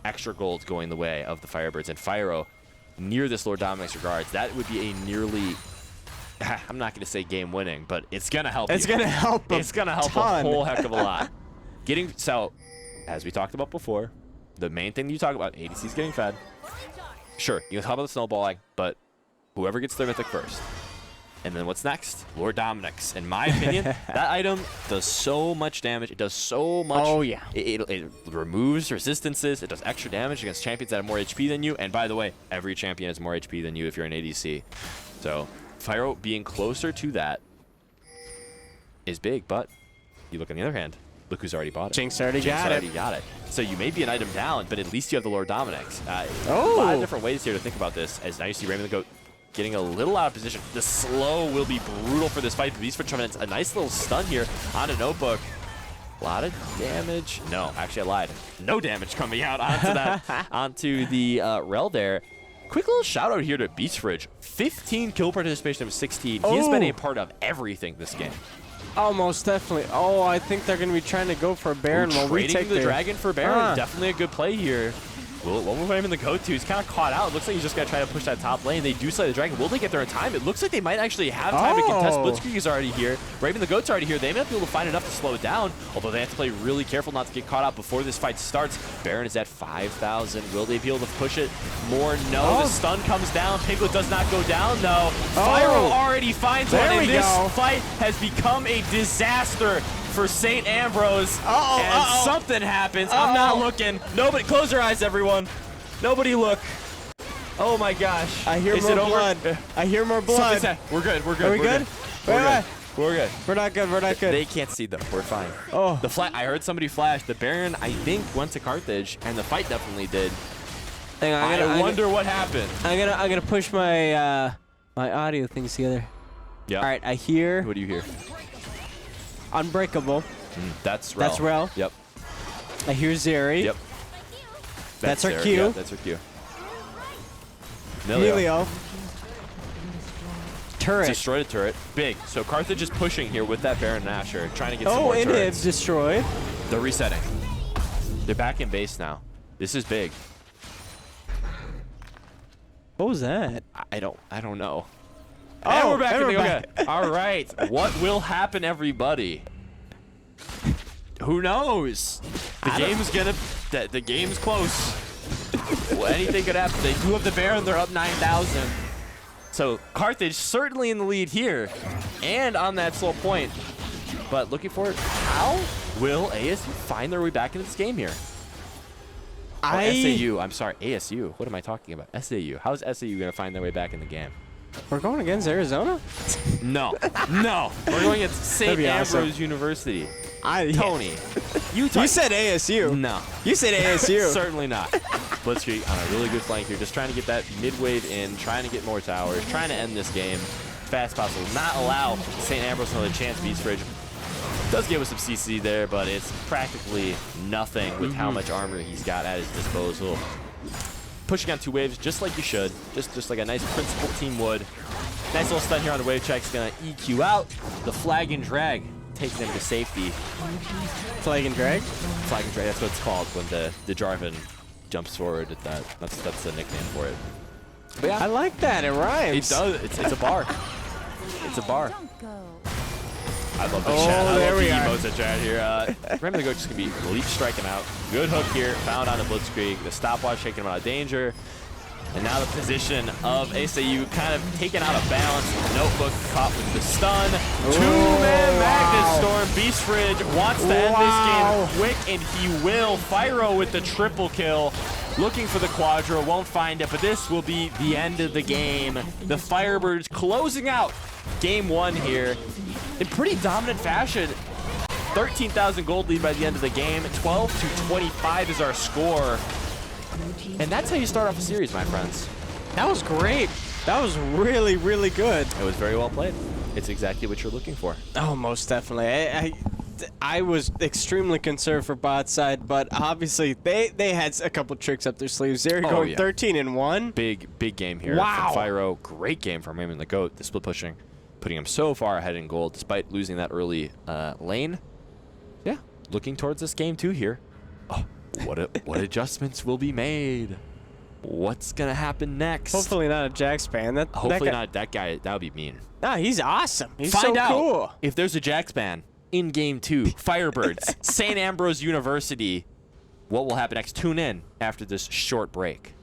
extra gold going the way of the Firebirds. And Fyro, near this Lord Dominic's regards, that would be a nearly, I'm not going to say game winning, but it's going to help It's going to help It's going to help a whole heck of a lot. So, as we talked about before, the main thing that you talk about, ADC's getting fed. Sure, you can talk about the snowballing, but whoever gets their mythic first. And then what's next? Lord Dominic's. In my opinion, that item does so much damage. It does so much. Oh, yeah. It removes resistances. It does extra damage against champions that have more HP than you. And by the way, every champion has more HP than you if you're an ADC. So Fyro being closer to that is big. But you look on the other hand, look who's already bought it. Jinx already got it. So you may be an item down, but at least you have the Lord Dominic's. A Oh. lot of different ways here to think about this. As now you see Raymond the Goat getting a little out of position. The slow will be brutal for this fight. Beast for Tremendous, a nice little stun here on a Notebook. A lot of damage. No, actually I lied. No damage coming out onto that, onto the Rel there. Quick little shout out here to Beast Fridge. 15 kill participation of 16. He has been a part of everything this game. Oh, most definitely. Oh, I think they're going to be trying to go for a Baron while we take the their... Dragon for Baron. Definitely a good play here. What will Raymond the go to? He's kind of caught out. It looks like he's just going to try to push that top lane. They do slay the Dragon. Will they get there in time? It looks like they might actually have time to contest. Blitzkrieg is already here. Raymond the Goat's already here. They may not be able to find enough to slow it down, although they have to play really careful not to get caught out before this fight starts. Baron is at 5,000. Will they be able to push it more? No. The stun comes down. Piglet does not go down, though. Fyro already finds one, and this fight has become a disaster for St. Ambrose. And something happens. I'm not looking. Nobody, close your eyes, everyone. Nobody look. Oh my gosh. I hear more blood. I hear more blood. We're good. We're good. Are we good? We're good. We're not good. We're not good. They can't see though. We're fine. Oh. The I heard somebody flash. The Baron, I think, went to Carthage, and the fight definitely did. Hang on, I wonder what happened. I'm gonna push my my audio things together. Yeah. All right. I hear. What do you hear? Unbreakable. That's Rel. That's Rel. Yep. I hear Zeri. Yep. That's her Sarah. Q. Yeah, that's her Q. Emilio. Turret. Destroyed a turret. Big. So Carthage is pushing here with that Baron Nashor, trying to get some more turrets. Inhib destroyed. They're resetting. They're back in base now. This is big. What was that? I don't know. Oh, and we're back in the back. okay. All right. What will happen, everybody? Who knows? The game's close. Well, anything could happen. They do have the Baron. They're up 9,000. So Carthage certainly in the lead here, and on that slow point. But looking forward, how will ASU find their way back into this game here? SAU. I'm sorry, ASU. What am I talking about? SAU. How's SAU going to find their way back in the game? We're going against Arizona? No. No. We're going against St. Ambrose University. Tony. You said ASU. No. You said ASU. Certainly not. Blitzkrieg on a really good flank here. Just trying to get that mid-wave in, trying to get more towers, trying to end this game as fast as possible. Not allow St. Ambrose another chance. Beast Fridge does give us some CC there, but it's practically nothing with how much armor he's got at his disposal. Pushing on 2 waves just like you should. Just like a nice principled team would. Nice little stun here on the wave check. Is going to EQ out. The flag and drag taking them to safety. Flag and drag? Flag and drag, that's what it's called when the Jarvan jumps forward at that. That's the nickname for it. But yeah, I like that. It rhymes. it does. It's a bar. It's a bar. I love the Oh, chat. I there love we the are. emotes at chat here. Remember the Goat just going to be leap striking out. Good hook here. Found on the Blitzkrieg. The stopwatch taking him out of danger. And now the position of ASAU kind of taken out of balance. Notebook caught with the stun. Two-man Magnus Storm. Beast Fridge wants to end this game quick, and he will. Fyro with the triple kill. Looking for the Quadra. Won't find it, but this will be the end of the game. The Firebirds closing out game 1 here in pretty dominant fashion. 13,000 gold lead by the end of the game. 12-25 is our score. And that's how you start off a series, my friends. That was great. That was really, really good. It was very well played. It's exactly what you're looking for. Oh, most definitely. I was extremely concerned for bot side, but obviously they had a couple tricks up their sleeves. They're going 13-1. Big game here. Wow. From Fyro. Great game from Raymond the Goat. The split pushing, putting him so far ahead in gold despite losing that early lane. Yeah, looking towards this game 2 here. Oh, what adjustments will be made? What's gonna happen next? Hopefully not a Jax ban. Hopefully not that guy. That would be mean. Nah, he's awesome. He's Find so out cool. if there's a Jax ban in game 2. Firebirds, St. Ambrose University. What will happen next? Tune in after this short break.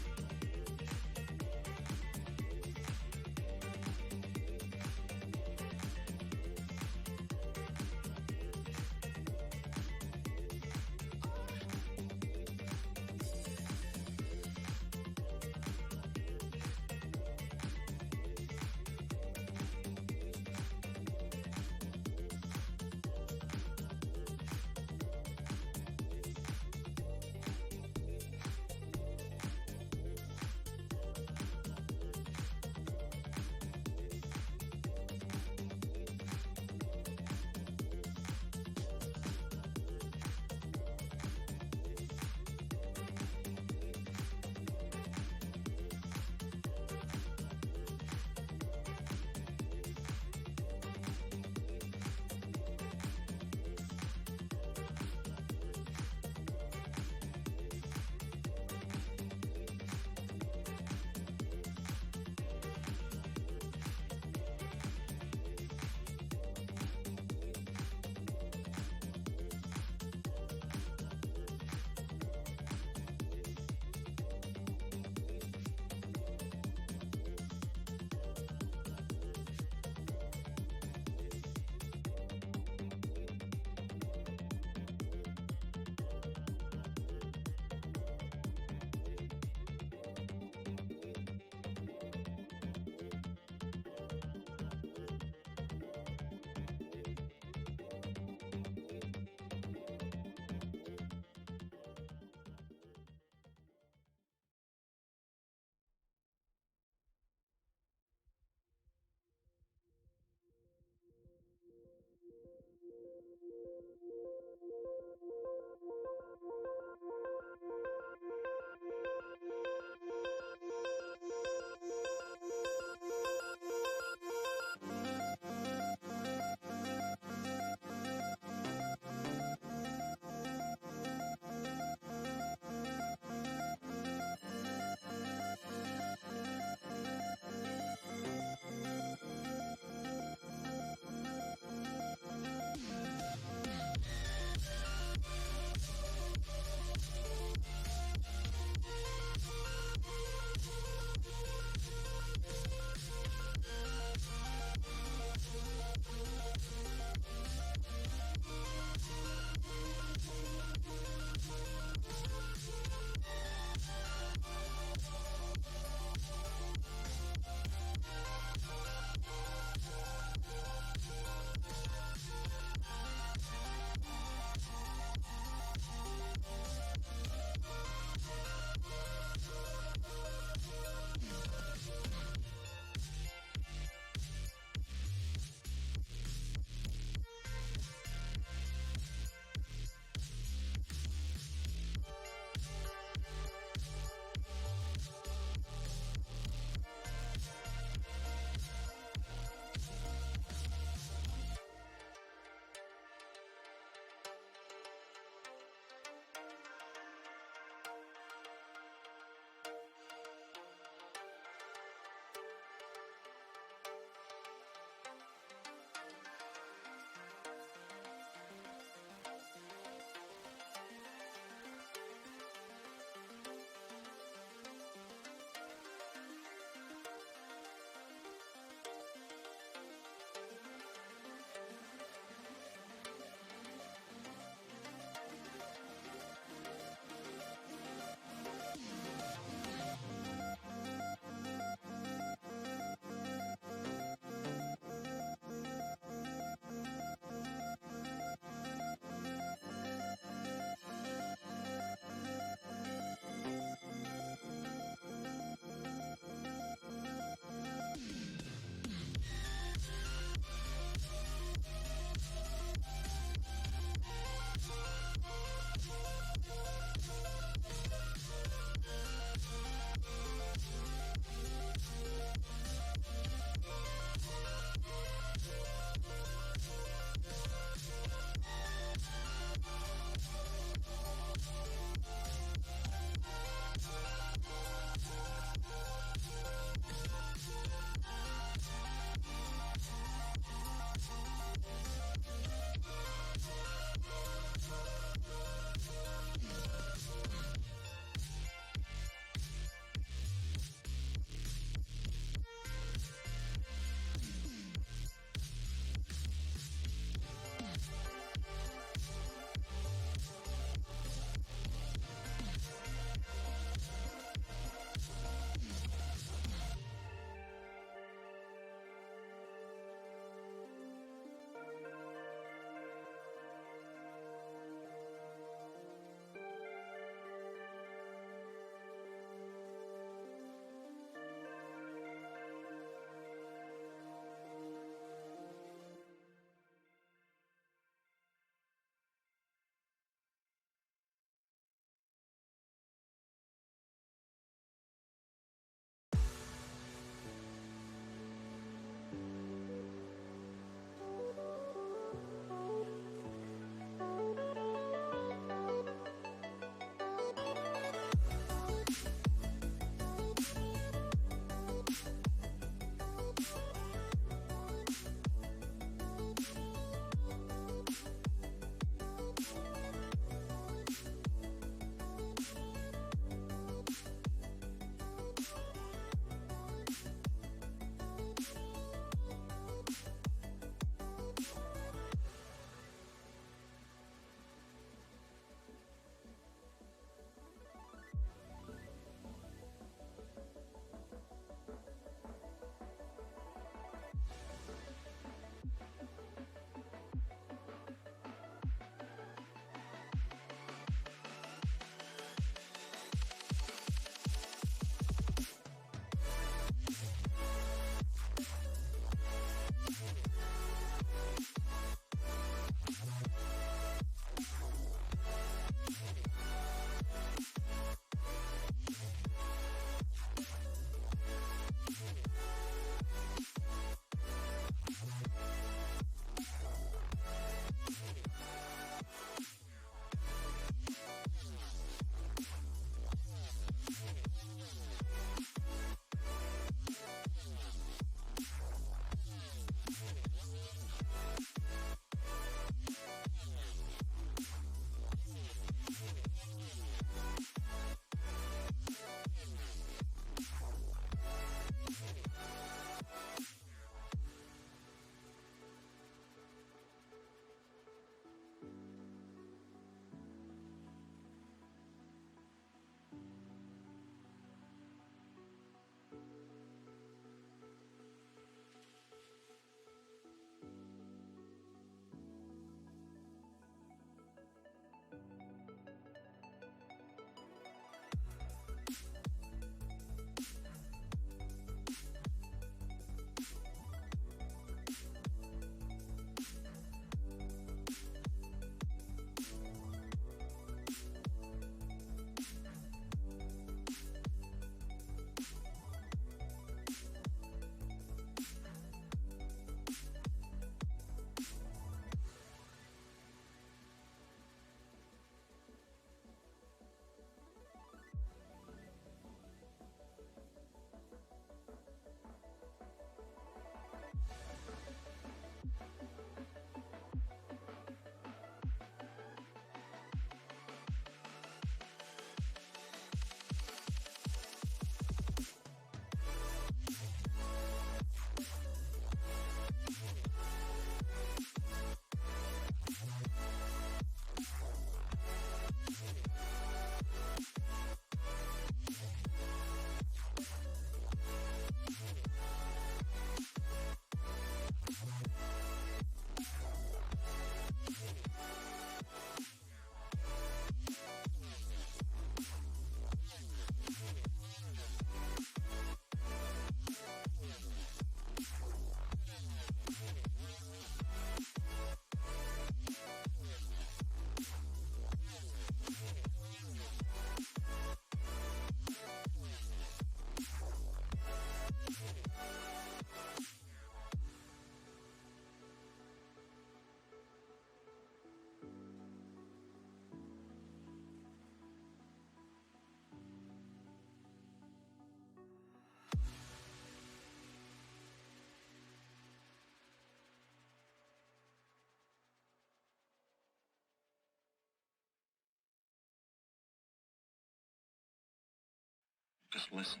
Just listen.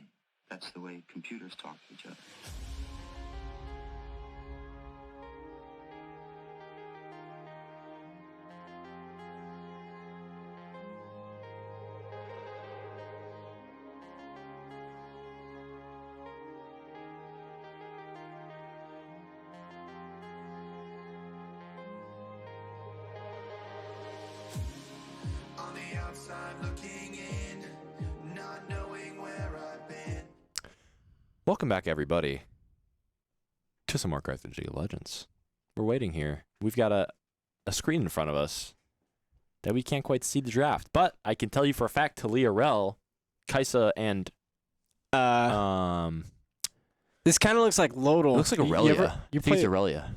That's the way computers talk to each other. On the outside looking in, not knowing where I've been. Welcome back, everybody, to some more Carthage League of Legends. We're waiting here. We've got a screen in front of us that we can't quite see the draft, but I can tell you for a fact, Talia Rel, Kaisa, and This kind of looks like Lodal. it looks like Aurelia. You I think it's play- Aurelia.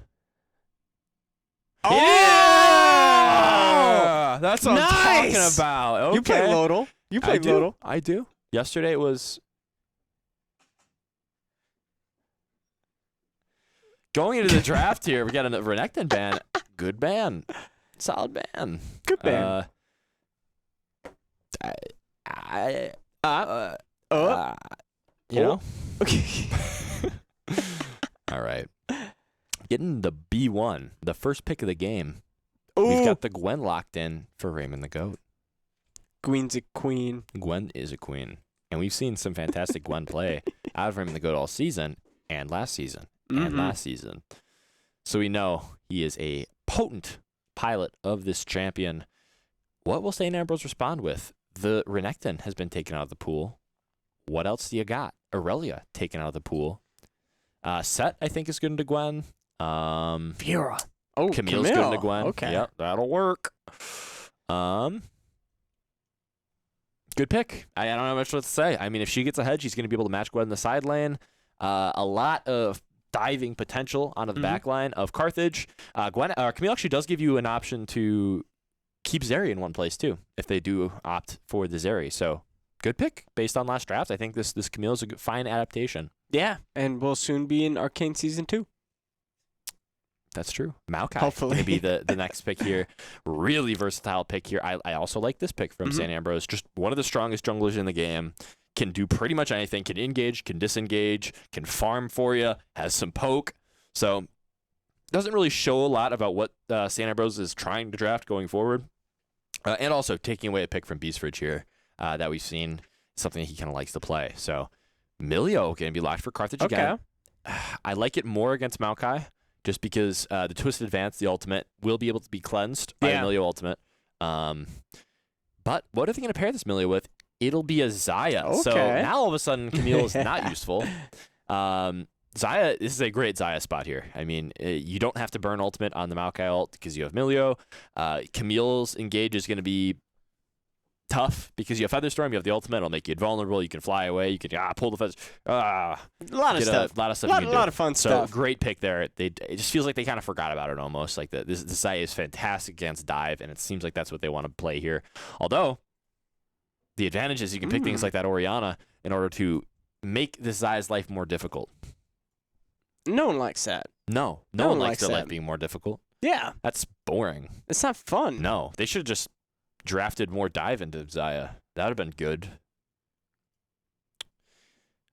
Oh! Yeah! That's what Nice! I'm talking about. Okay. You play Lodal. You play I do. Lodal. I do. Yesterday it was going into the draft here. We got a Renekton ban. Good ban. Solid ban. Good ban. You know? Okay. All right. Getting the B1, the first pick of the game. Ooh. We've got the Gwen locked in for Raymond the Goat. Queen's a queen. Gwen is a queen. And we've seen some fantastic Gwen play out of Raymond the Goat all season and last season and last season. So we know he is a potent pilot of this champion. What will St. Ambrose respond with? The Renekton has been taken out of the pool. What else do you got? Aurelia taken out of the pool. Set, I think, is good into Gwen. Vera. Oh, Camille's good into Gwen. Okay. Yep, that'll work. Good pick. I don't have much what to say. I mean, if she gets ahead, she's going to be able to match Gwen in the side lane. A lot of diving potential onto the back line of Carthage. Camille actually does give you an option to keep Zeri in one place, too, if they do opt for the Zeri. So, good pick. Based on last draft, I think this Camille is a fine adaptation. Yeah, and we'll soon be in Arcane Season 2. That's true. Maokai Hopefully. going to be the next pick here. Really versatile pick here. I also like this pick from St. Ambrose. Just one of the strongest junglers in the game. Can do pretty much anything. Can engage, can disengage, can farm for you, has some poke. So doesn't really show a lot about what St. Ambrose is trying to draft going forward. And also taking away a pick from Beastfridge here that we've seen. Something he kind of likes to play. So Milio going to be locked for Carthage again. I like it more against Maokai. Just because the Twisted Advance, the ultimate, will be able to be cleansed by the Milio ultimate. But what are they going to pair this Milio with? It'll be a Xayah. Okay. So now all of a sudden, Camille is not useful. Xayah, this is a great Xayah spot here. I mean, you don't have to burn ultimate on the Maokai ult because you have Milio. Camille's engage is going to be tough because you have Featherstorm, you have the ultimate, it'll make you invulnerable, you can fly away, you can pull the feathers. A lot of stuff. A lot of stuff. A lot of fun stuff. So great pick there. It just feels like they kind of forgot about it almost. Like this Xayah is fantastic against dive, and it seems like that's what they want to play here. Although the advantage is you can pick things like that Orianna in order to make this Xayah's life more difficult. No one likes that. No one likes their life being more difficult. Yeah. That's boring. It's not fun. No, they should have just drafted more dive into Xayah. That would have been good.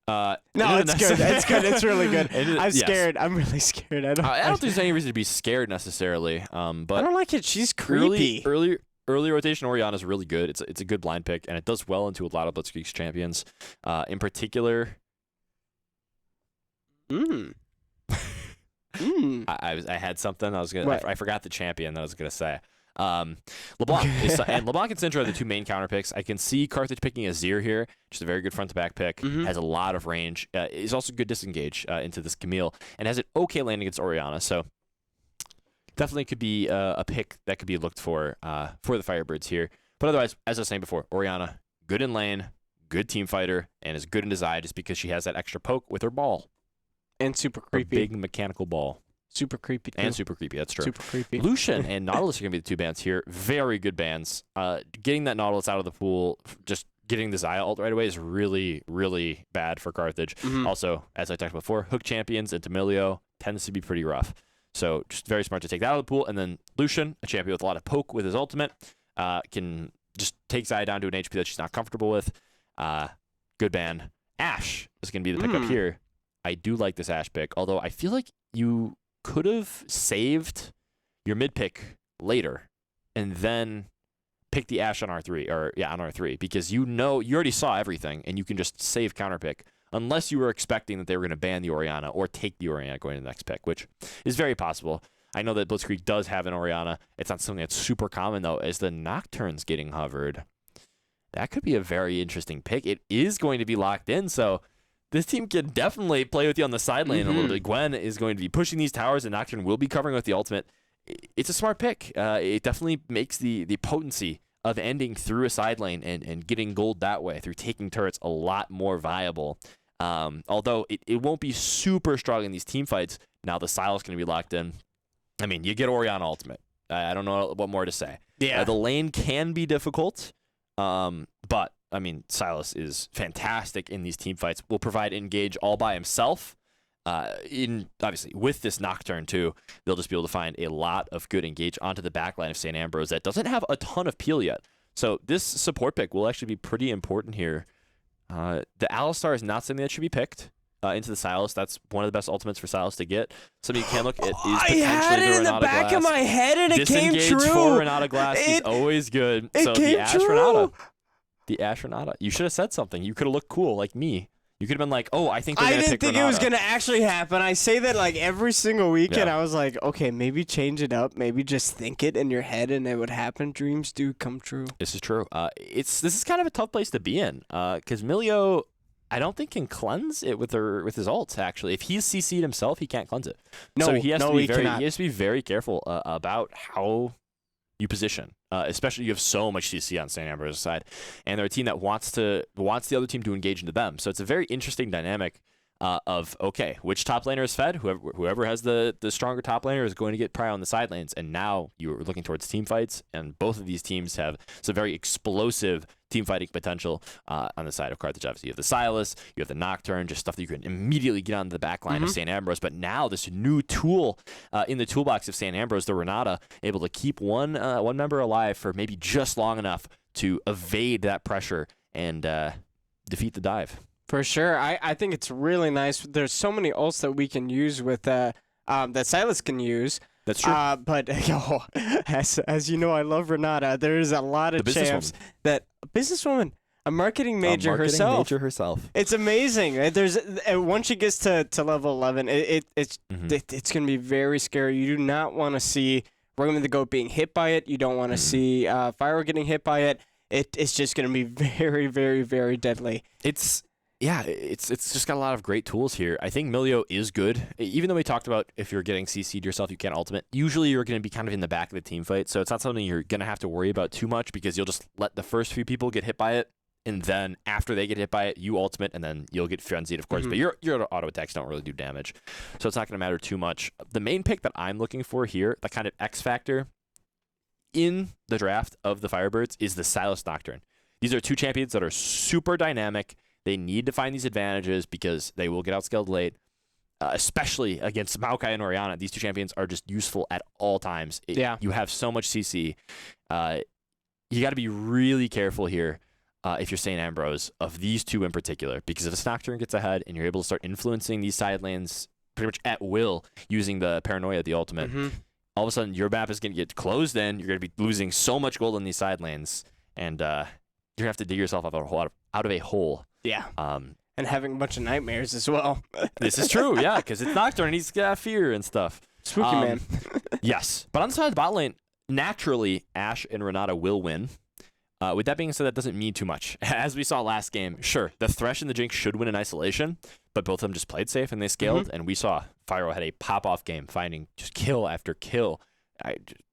No, it's good. It's good. It's really good. I'm yes. scared. I'm really scared. I don't think there's any reason to be scared necessarily. But I don't like it. She's creepy. Early rotation Orianna is really good. It's a good blind pick, and it does well into a lot of Blitzkrieg's champions. In particular, I had something I was gonna. I forgot the champion that I was gonna say. LeBlanc and LeBlanc and Syndra are the two main counter picks. I can see Carthage picking Azir here, which is a very good front to back pick. Has a lot of range. Is also good disengage into this Camille, and has an okay lane against Orianna. So definitely could be a pick that could be looked for the Firebirds here. But otherwise, as I was saying before, Orianna good in lane, good team fighter, and is good in Desire just because she has that extra poke with her ball and super creepy, big mechanical ball. Super creepy too. And super creepy, that's true. Super creepy. Lucian and Nautilus are going to be the two bans here. Very good bans. Getting that Nautilus out of the pool, just getting the Xayah ult right away is really, really bad for Carthage. Also, as I talked about before, hook champions into Milio tends to be pretty rough. So just very smart to take that out of the pool. And then Lucian, a champion with a lot of poke with his ultimate, can just take Xayah down to an HP that she's not comfortable with. Good ban. Ashe is going to be the pickup here. I do like this Ashe pick, although I feel like you could have saved your mid pick later and then pick the Ashe on R3, on R3, because you already saw everything and you can just save counter pick unless you were expecting that they were going to ban the Orianna or take the Orianna going to the next pick, which is very possible. I know that Blitzkrieg does have an Orianna. It's not something that's super common, though, as the Nocturne's getting hovered. That could be a very interesting pick. It is going to be locked in, so this team can definitely play with you on the side lane a little bit. Gwen is going to be pushing these towers, and Nocturne will be covering with the ultimate. It's a smart pick. It definitely makes the potency of ending through a side lane and getting gold that way through taking turrets a lot more viable. Although it won't be super strong in these team fights. Now the Sylas going to be locked in. I mean, you get Orianna ultimate. I don't know what more to say. Yeah. The lane can be difficult, but I mean, Sylas is fantastic in these team fights. Will provide engage all by himself. Obviously with this Nocturne too, they'll just be able to find a lot of good engage onto the backline of St. Ambrose that doesn't have a ton of peel yet. So this support pick will actually be pretty important here. The Alistar is not something that should be picked into the Sylas. That's one of the best ultimates for Sylas to get. Something you can look at is potentially I had it in the back of my head and it came Disengage true. for Renata Glass is always good. It So came the Ashe true. Renata. The Ashe Renata. You should have said something. You could have looked cool like me. You could have been like, oh, I think they're I going to didn't pick think it was Renata. going to actually happen. I say that like every single weekend. Yeah. I was like, okay, maybe change it up. Maybe just think it in your head and it would happen. Dreams do come true. This is true. This is kind of a tough place to be in because Milio, I don't think can cleanse it with his ults. Actually, if he's CC'd himself, he can't cleanse it. No, so he has no, to be he cannot. He has to be very careful about how you position. Especially you have so much CC on St. Ambrose's side, and they're a team that wants the other team to engage into them. So it's a very interesting dynamic of okay, which top laner is fed? Whoever has the stronger top laner is going to get prio on the side lanes. And now you're looking towards team fights, and both of these teams have some very explosive team fighting potential on the side of Carthage. Obviously, you have the Sylas, you have the Nocturne, just stuff that you can immediately get on the back line of St. Ambrose. But now this new tool in the toolbox of St. Ambrose, the Renata, able to keep one member alive for maybe just long enough to evade that pressure and defeat the dive. For sure. I think it's really nice. There's so many ults that we can use with that Sylas can use. That's true. But as you know, I love Renata. There's a lot of champs that a businesswoman, a marketing major herself. It's amazing. There's once she gets to level 11, it's gonna be very scary. You do not want to see Roman the Goat being hit by it. You don't want to see Fire getting hit by it. It's just gonna be very, very, very deadly. It's just got a lot of great tools here. I think Milio is good. Even though we talked about if you're getting CC'd yourself, you can't ultimate. Usually you're going to be kind of in the back of the team fight, so it's not something you're going to have to worry about too much because you'll just let the first few people get hit by it, and then after they get hit by it, you ultimate, and then you'll get frenzied, of course. But your auto attacks don't really do damage, so it's not going to matter too much. The main pick that I'm looking for here, the kind of X factor in the draft of the Firebirds, is the Sylas Nocturne. These are two champions that are super dynamic. They need to find these advantages because they will get outscaled late, especially against Maokai and Orianna. These two champions are just useful at all times. You have so much CC. You got to be really careful here if you're St. Ambrose of these two in particular, because if a Nocturne gets ahead and you're able to start influencing these side lanes pretty much at will using the Paranoia, the ultimate, all of a sudden your map is going to get closed in. You're going to be losing so much gold in these side lanes, and you're going to have to dig yourself out of a hole. Yeah. And having a bunch of nightmares as well. This is true, yeah, because it's Nocturne and he's got fear and stuff. Spooky, man. Yes. But on the side of the bot lane, naturally, Ashe and Renata will win. With that being said, that doesn't mean too much. As we saw last game, sure, the Thresh and the Jinx should win in isolation, but both of them just played safe and they scaled, and we saw Fyro had a pop-off game, finding just kill after kill,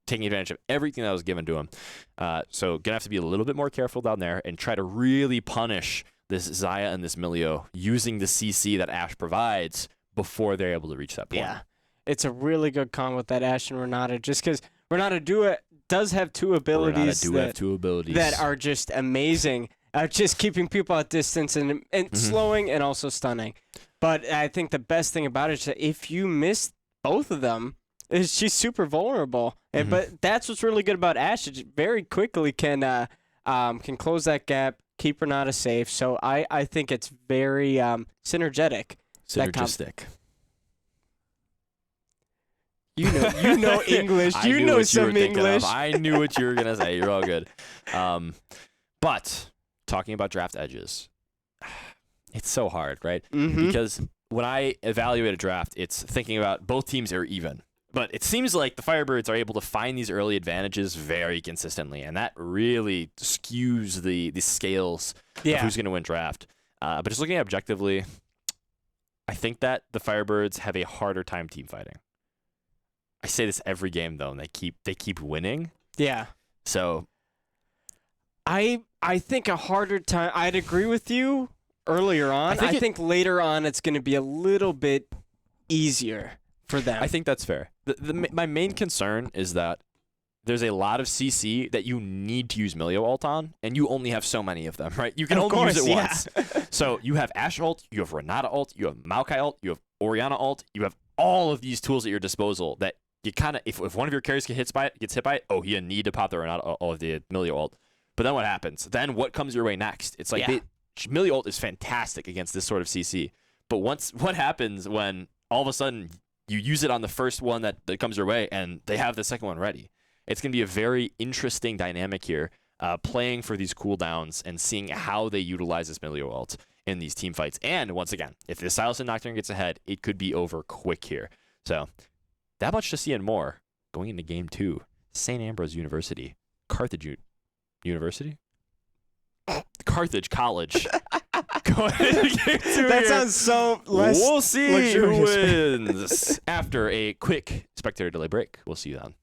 taking advantage of everything that was given to him. So going to have to be a little bit more careful down there and try to really punish this Xayah and this Milio using the CC that Ashe provides before they're able to reach that point. Yeah, it's a really good con with that Ashe and Renata, just because Renata does have two abilities that are just amazing, just keeping people at distance and slowing and also stunning. But I think the best thing about it is that if you miss both of them, she's super vulnerable. But that's what's really good about Ashe. It very quickly can close that gap, keep Renata safe. So I think it's very synergetic. Synergistic. You know English. I You knew know what were some thinking of. English. I knew what you were gonna say. You're all good. But talking about draft edges, it's so hard, right? Mm-hmm. Because when I evaluate a draft, it's thinking about both teams are even. But it seems like the Firebirds are able to find these early advantages very consistently, and that really skews the scales of who's going to win draft. But just looking at objectively, I think that the Firebirds have a harder time team fighting. I say this every game though, and they keep winning. Yeah. So I think a harder time. I'd agree with you earlier on. I think later on it's going to be a little bit easier for them. I think that's fair. My main concern is that there's a lot of CC that you need to use Milio ult on, and you only have so many of them, right? You can only use it once. So you have Ashe ult, you have Renata ult, you have Maokai ult, you have Orianna ult, you have all of these tools at your disposal that you kind of, if one of your carries gets hit by it, oh, you need to pop the Renata ult, the Milio ult. But then what happens? Then what comes your way next? It's like Milio ult is fantastic against this sort of CC. But what happens when all of a sudden you use it on the first one that comes your way and they have the second one ready? It's going to be a very interesting dynamic here, playing for these cooldowns and seeing how they utilize this Milio ult in these team fights. And once again, if the Silas Nocturne gets ahead, it could be over quick here. So that much to see and more going into game 2. St. Ambrose University. Carthage University? Carthage College. Go ahead and get to that here. sounds so less. We'll see who luxurious. wins after a quick spectator delay break. We'll see you then.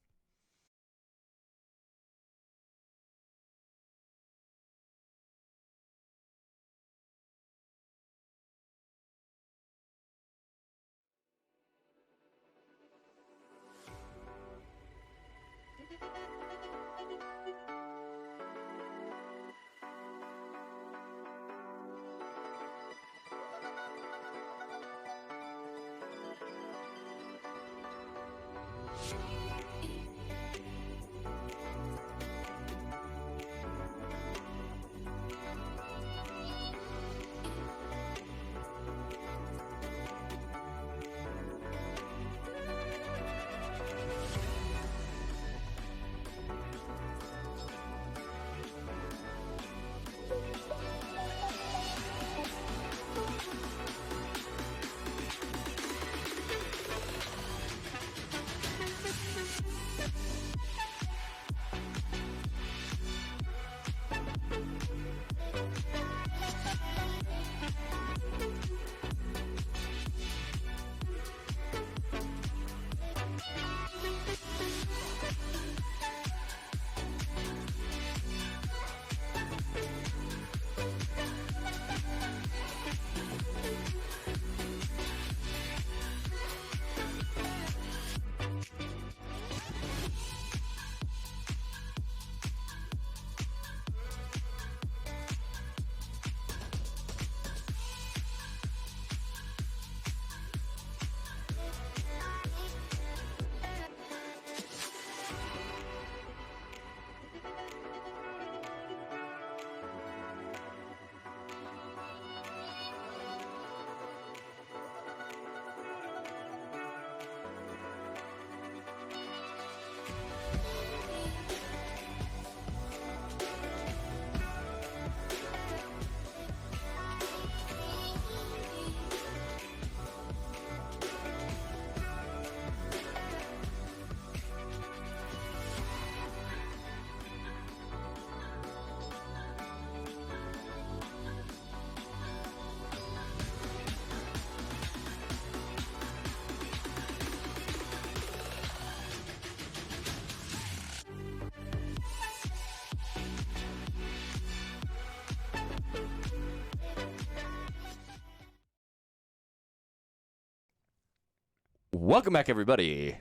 Welcome back, everybody,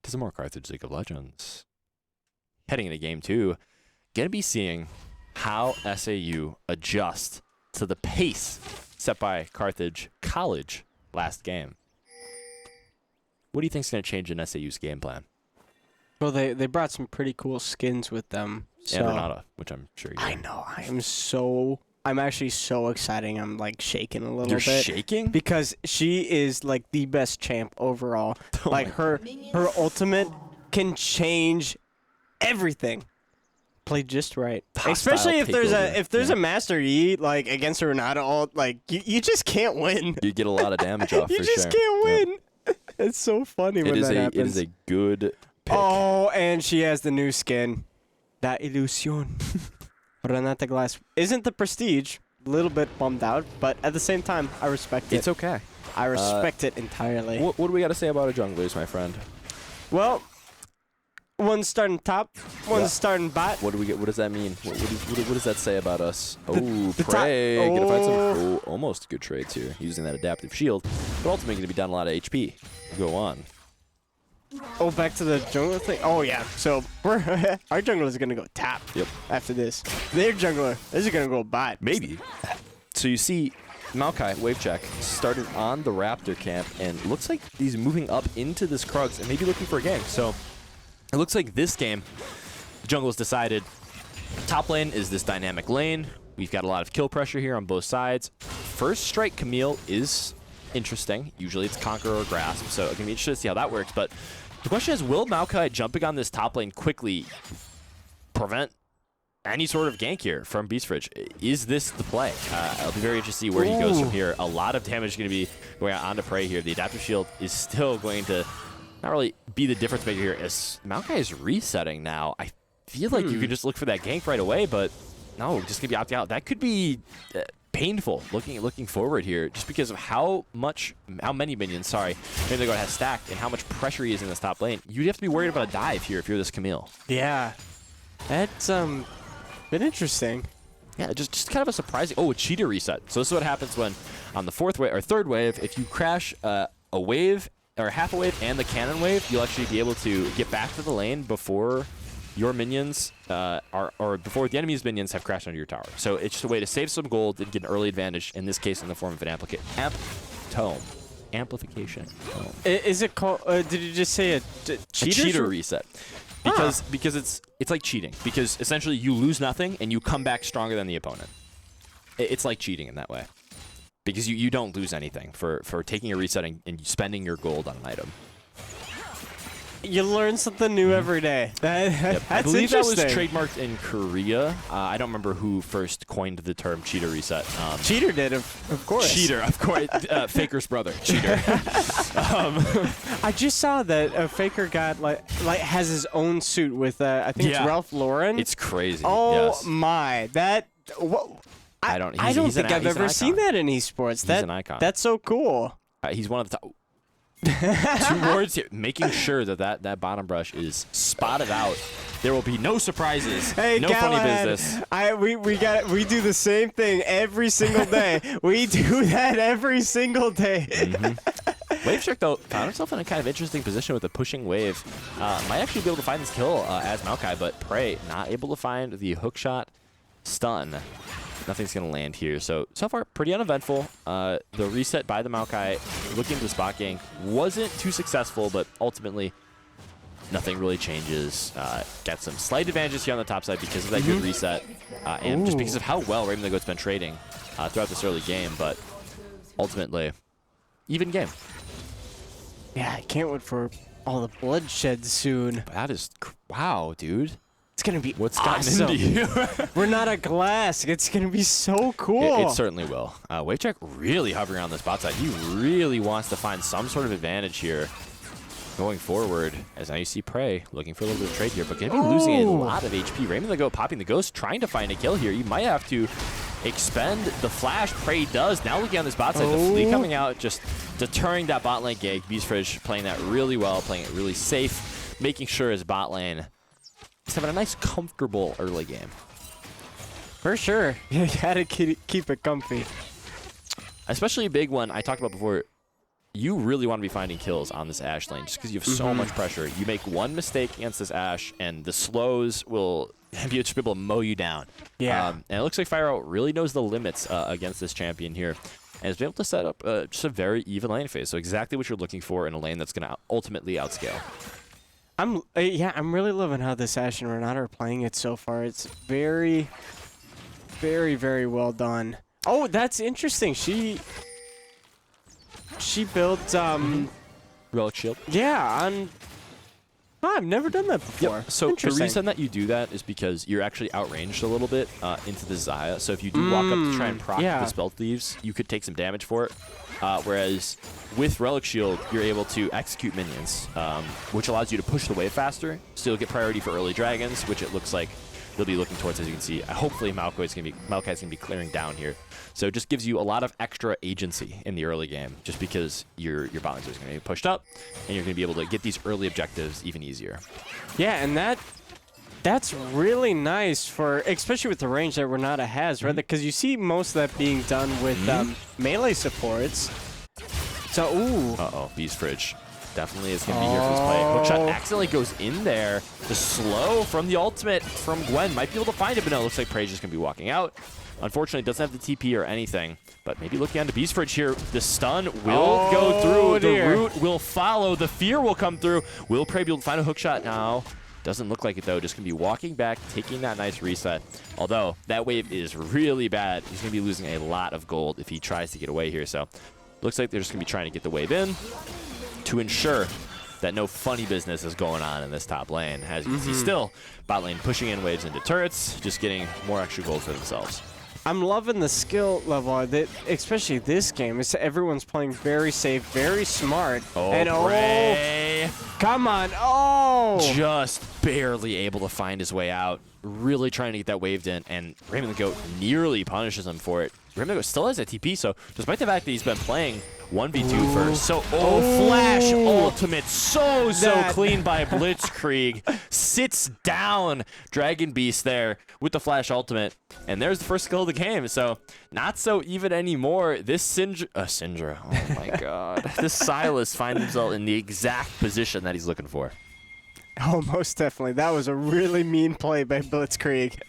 to some more Carthage League of Legends. Heading into Game 2, going to be seeing how SAU adjust to the pace set by Carthage College last game. What do you think is going to change in SAU's game plan? Well, they brought some pretty cool skins with them. So And Renata, which I'm sure you I know. I am so I'm actually so excited. I'm like shaking a little You're bit. shaking? Because she is like the best champ overall. Oh Like her ultimate can change everything. Played just right. Hostile Especially if there's takeover. a Master Yi like against her Renata ult, like you just can't win. You get a lot of damage off You for just sure. can't Yeah. win. It's so funny when that happens. It is a good pick. Oh, and she has the new skin. La Ilusión. Renata Glass isn't the prestige. A little bit bummed out, but at the same time, I respect it. It's okay. I respect it entirely. What do we got to say about our junglers, my friend? Well, one's starting top, one's Yeah. starting bot. What do we get? What does that mean? What does that say about us? Oh, the top- Prey. Gonna find some oh. almost good trades here using that adaptive shield, but ultimately going to be down a lot of HP. Go on. Oh, back to the jungle thing. Oh yeah. So we're our jungler is gonna go top. Yep. After this, their jungler is gonna go bot. Maybe. So you see Maokai, wave check, started on the Raptor camp, and looks like he's moving up into this Krugs and maybe looking for a gank. So it looks like this game, the jungle's decided top lane is this dynamic lane. We've got a lot of kill pressure here on both sides. First strike Camille is interesting. Usually it's Conquer or Grasp, so it's going to be interesting to see how that works. But the question is, will Maokai jumping on this top lane quickly prevent any sort of gank here from Beastfridge? Is this the play? I'll be very interested to see where he goes from here. A lot of damage is going to be going on to Prey here. The adaptive shield is still going to not really be the difference maker here, as Maokai is resetting now. I feel like you could just look for that gank right away, but no, just going to be opting out. That could be painful looking forward here, just because of how many minions, maybe they're going to have stacked, and how much pressure he is in this top lane. You'd have to be worried about a dive here if you're this Camille. Yeah. That's been interesting. Yeah, just kind of a surprising. Oh, a cheater reset. So this is what happens when on the fourth wave or third wave, if you crash a wave or half a wave and the cannon wave, you'll actually be able to get back to the lane before your minions or before the enemy's minions have crashed under your tower. So it's just a way to save some gold and get an early advantage, in this case in the form of an amplification. Is it called? Did you just say a cheater reset? Because it's like cheating, because essentially you lose nothing and you come back stronger than the opponent. It's like cheating in that way, because you don't lose anything for taking a reset and spending your gold on an item. You learn something new every day. That's I believe that was interesting. trademarked in Korea. I don't remember who first coined the term cheater reset. Cheater did, of course. Cheater, of course. Faker's brother, Cheater. I just saw that Faker got has his own suit with I think it's Ralph Lauren. It's crazy. Oh yes. my, that. I don't think I've ever seen that in esports. He's an icon. That's so cool. He's one of the top. 2 words here. Making sure that bottom brush is spotted out. There will be no surprises. Hey, no Galahad, funny business. We do the same thing every single day. We do that every single day. Wave Check, though, found himself in a kind of interesting position with a pushing wave. Might actually be able to find this kill as Maokai, but Prey not able to find the hookshot stun. Nothing's going to land here. So far, pretty uneventful. The reset by the Maokai, looking to the spot gank, wasn't too successful, but ultimately, nothing really changes. Got some slight advantages here on the top side because of that good reset, and just because of how well Raven the Goat's been trading throughout this early game, but ultimately, even game. Yeah, I can't wait for all the bloodshed soon. That is, wow, dude. It's going to be What's awesome. gotten into you? We're not a glass. It's going to be so cool. It certainly will. Waycheck really hovering on this bot side. He really wants to find some sort of advantage here going forward. As now you see Prey looking for a little bit of trade here, but going to be losing a lot of HP. Raymond the Goat popping the Ghost, trying to find a kill here. You might have to expend the flash. Prey does. Now looking on this bot side, the Flea coming out, just deterring that bot lane gank. Beastfridge playing that really well, playing it really safe, making sure his bot lane is having a nice, comfortable early game. For sure. You gotta keep it comfy. Especially a big one I talked about before. You really want to be finding kills on this Ashe lane just because you have so much pressure. You make one mistake against this Ashe, and the slows will be able to mow you down. Yeah. And it looks like Fire really knows the limits against this champion here, and has been able to set up just a very even lane phase. So exactly what you're looking for in a lane that's going to ultimately outscale. I'm really loving how this Ashe and Renata are playing it so far. It's very very, very well done. Oh, that's interesting. She built Relic Shield. yeah, on I've never done that before. Yep. So the Interesting. reason that you do that is because you're actually outranged a little bit into the Xayah. So if you do walk up to try and proc the Spell Thieves, you could take some damage for it. Whereas with Relic Shield, you're able to execute minions, which allows you to push the wave faster. Still get priority for early dragons, which it looks like they'll be looking towards, as you can see. Hopefully Maokai's gonna be clearing down here. So it just gives you a lot of extra agency in the early game, just because your bot lanes are going to be pushed up, and you're going to be able to get these early objectives even easier. Yeah, and that's really nice for, especially with the range that Renata has, right? Because you see most of that being done with melee supports. So, ooh. Uh-oh, Beast Fridge definitely is going to be here for this play. Hookshot accidentally goes in there. The slow from the ultimate from Gwen might be able to find it, but no, it looks like Prey's just going to be walking out. Unfortunately, doesn't have the TP or anything, but maybe looking onto Beast Fridge here. The stun will go through. The root will follow. The fear will come through. Will Prey be able to find a hookshot now? Doesn't look like it, though. Just going to be walking back, taking that nice reset. Although, that wave is really bad. He's going to be losing a lot of gold if he tries to get away here. So, looks like they're just going to be trying to get the wave in to ensure that no funny business is going on in this top lane. As you can see, still, bot lane pushing in waves into turrets, just getting more extra gold for themselves. I'm loving the skill level, that, especially this game. It's everyone's playing very safe, very smart. Oh, and Prey. Come on. Oh! Just barely able to find his way out. Really trying to get that waved in, and Raymond the Goat nearly punishes him for it. Raymond the Goat still has a TP, so despite the fact that he's been playing 1v2 first. So, Flash ultimate. So clean by Blitzkrieg. Sits down Dragon Beast there with the Flash ultimate. And there's the first skill of the game. So, not so even anymore. This Syndra. Oh my god. This Sylas finds himself in the exact position that he's looking for. Oh, most definitely. That was a really mean play by Blitzkrieg.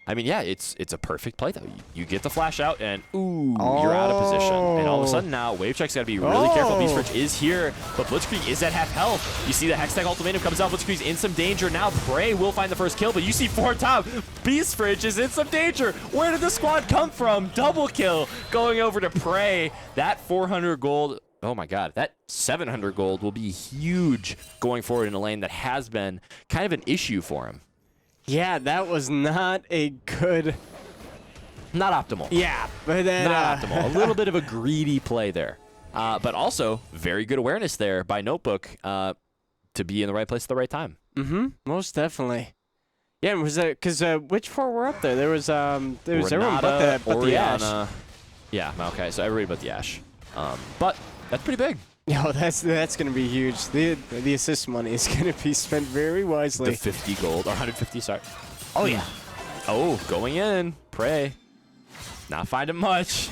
I mean, yeah, it's a perfect play, though. You get the flash out, and ooh, you're out of position. And all of a sudden now, Wave Check's got to be really careful. Beast Fridge is here, but Blitzkrieg is at half health. You see the Hextech ultimatum comes out. Blitzkrieg's in some danger. Now Prey will find the first kill, but you see 4 top. Beast Fridge is in some danger. Where did the squad come from? Double kill going over to Prey. That 400 gold. Oh my god, that 700 gold will be huge going forward in a lane that has been kind of an issue for him. Yeah, that was not a good... Not optimal. Yeah, but then... Not optimal. A little bit of a greedy play there. But also, very good awareness there by Notebook to be in the right place at the right time. Mm-hmm, most definitely. Yeah, and was that... Because which 4 were up there? There was everyone but the Ashe. Yeah, okay, so everybody but the Ashe. But that's pretty big. Yo, that's going to be huge. The assist money is going to be spent very wisely. The 50 gold, or 150, sorry. Oh, yeah. Oh, going in. Prey. Not finding much.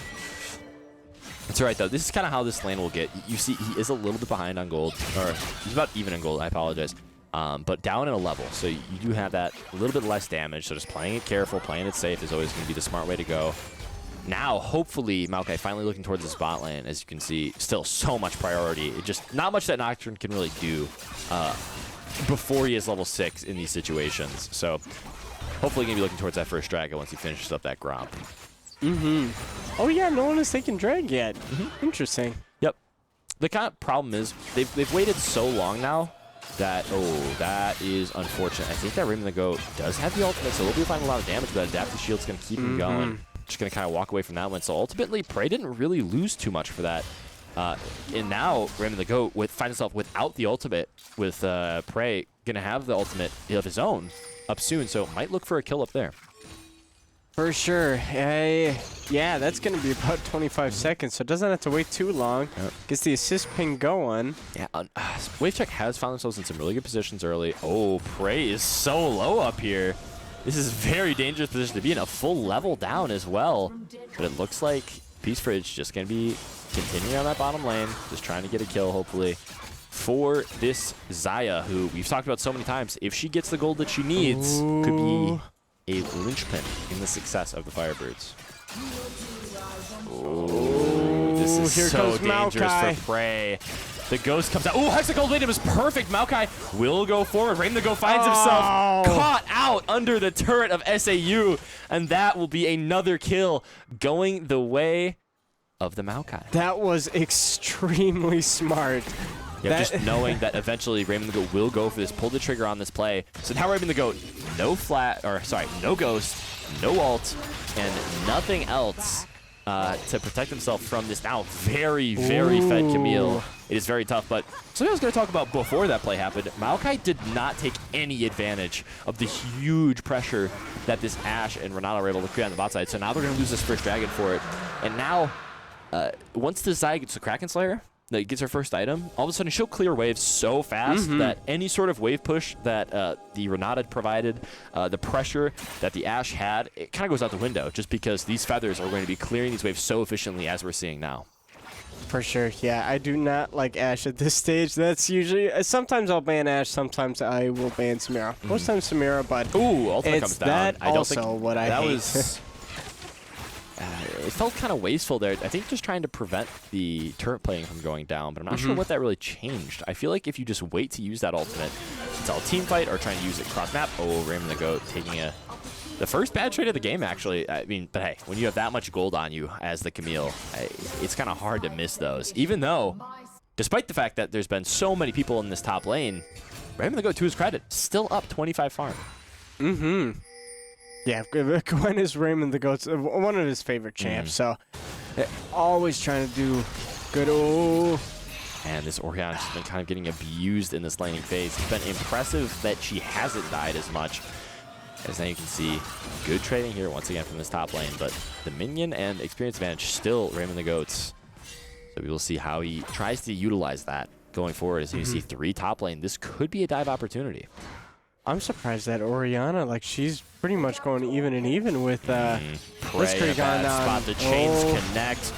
That's all right, though. This is kind of how this lane will get. You see, he is a little bit behind on gold. Or, he's about even in gold. I apologize. But down in a level. So you do have that a little bit less damage. So just playing it careful, playing it safe is always going to be the smart way to go. Now, hopefully, Maokai finally looking towards the spot lane. As you can see, still so much priority. It just not much that Nocturne can really do before he is level 6 in these situations. So, hopefully, going to be looking towards that first dragon once he finishes up that Gromp. Mm-hmm. Oh, yeah, no one has taken drag yet. Mm-hmm. Interesting. Yep. The kind of problem is they've waited so long now that, that is unfortunate. I think that Raymond the Goat does have the ultimate, so he'll be finding a lot of damage, but Adaptive Shield's going to keep him going. Just going to kind of walk away from that one. So ultimately, Prey didn't really lose too much for that. And now, Raymond the Goat finds himself without the ultimate, with Prey going to have the ultimate of his own up soon. So might look for a kill up there. For sure. Yeah, that's going to be about 25 seconds, so it doesn't have to wait too long. Yep. Gets the assist ping going. Yeah, Wave Check has found themselves in some really good positions early. Oh, Prey is so low up here. This is a very dangerous position to be in, a full level down as well. But it looks like Beast Fridge just going to be continuing on that bottom lane, just trying to get a kill, hopefully, for this Xayah, who we've talked about so many times. If she gets the gold that she needs, could be a linchpin in the success of the Firebirds. Oh, this is here so comes dangerous Maokai. for Prey. The Ghost comes out. Oh, Hexagold Lead was perfect. Maokai will go forward. Raymond the Go finds himself caught out under the turret of SAU, and that will be another kill going the way of the Maokai. That was extremely smart. Yeah, just knowing that eventually Raymond the Goat will go for this, pull the trigger on this play. So now Raymond the Goat, no ghost, no ult, and nothing else to protect himself from this now very, very fed Camille. It is very tough, but something I was going to talk about before that play happened, Maokai did not take any advantage of the huge pressure that this Ashe and Renata were able to create on the bot side. So now they're going to lose this first dragon for it. And now, once the Zai gets the Kraken Slayer, that gets her first item, all of a sudden she'll clear waves so fast that any sort of wave push that the Renata provided, the pressure that the Ashe had, it kind of goes out the window just because these feathers are going to be clearing these waves so efficiently as we're seeing now. For sure, yeah. I do not like Ashe at this stage. That's usually... sometimes I'll ban Ashe, sometimes I will ban Samira. Most times Samira, but Ooh, ultimate comes down. That I don't also think what I that hate. was... it felt kind of wasteful there. I think just trying to prevent the turret playing from going down, but I'm not sure what that really changed. I feel like if you just wait to use that ultimate, it's all team fight or trying to use it cross map. Oh, Raymond the Goat taking the first bad trade of the game, actually. I mean, but hey, when you have that much gold on you as the Camille, it's kind of hard to miss those. Even though, despite the fact that there's been so many people in this top lane, Raymond the Goat, to his credit, still up 25 farm. Yeah, Gwen is Raymond the Goat's one of his favorite champs, so always trying to do good. Oh, And this Orianna's just been kind of getting abused in this laning phase. It's been impressive that she hasn't died as much. As now you can see, good trading here once again from this top lane, but the minion and experience advantage still Raymond the Goat's. So we will see how he tries to utilize that going forward. As you see 3 top lane, this could be a dive opportunity. I'm surprised that Orianna, like, she's pretty much going even and even with Prey a bad spot. The chains connect.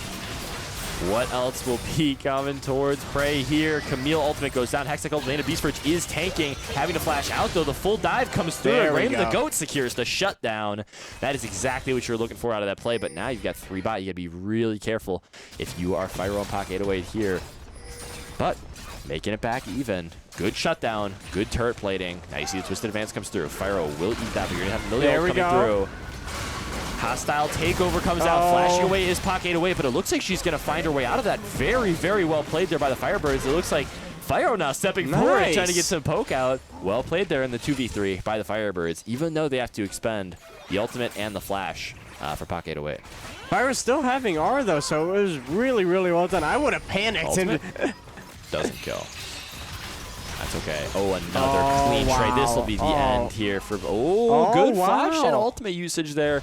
What else will be coming towards Prey here? Camille ultimate goes down. Hextech ultimate. Beast Bridge is tanking. Having to flash out, though. The full dive comes through. There we Raymond the go. Goat secures the shutdown. That is exactly what you're looking for out of that play. But now you've got 3 bot. You got to be really careful if you are Fire on Pocket 808 here. But making it back even. Good shutdown. Good turret plating. Now you see the Twisted Advance comes through. Fyro will eat that, but you're going to have Milio coming through. Hostile takeover comes out, flashing away is Pocket away, but it looks like she's going to find her way out of that. Very, very well played there by the Firebirds. It looks like Fyro now stepping forward and trying to get some poke out. Well played there in the 2v3 by the Firebirds, even though they have to expend the ultimate and the flash for Pocket away. Fyro's still having R, though, so it was really, really well done. I would have panicked. And Doesn't kill. That's okay. Oh, another clean trade. This will be the end here for... good flash and ultimate usage there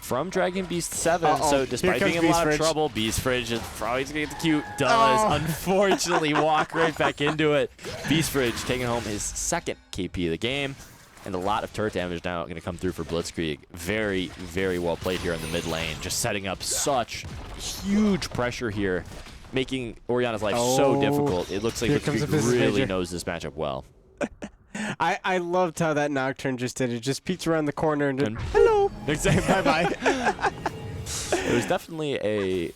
from Dragon Beast 7. So despite being in a lot of trouble, Beast Fridge is probably going to get the Q. Does unfortunately walk right back into it. Beast Fridge taking home his 2nd KP of the game. And a lot of turret damage now going to come through for Blitzkrieg. Very, very well played here in the mid lane. Just setting up such huge pressure here, making Orianna's life so difficult. It looks like Blitzkrieg really knows this matchup well. I loved how that Nocturne just did it. Just peeked around the corner and did, hello. Exactly. Bye-bye. It was definitely a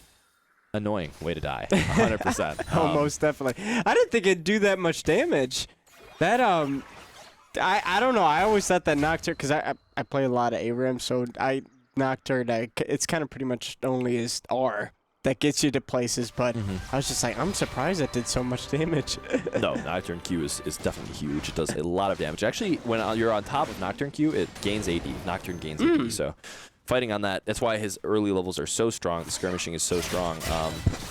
annoying way to die. 100%. Oh, most definitely. I didn't think it'd do that much damage. That, I don't know. I always thought that Nocturne, because I play a lot of ARAM, so Nocturne, it's kind of pretty much only his R that gets you to places, but I was just like, I'm surprised it did so much damage. No, Nocturne Q is definitely huge. It does a lot of damage. Actually, when you're on top of Nocturne Q, it gains AD. Nocturne gains AD, so fighting on that, that's why his early levels are so strong. The skirmishing is so strong.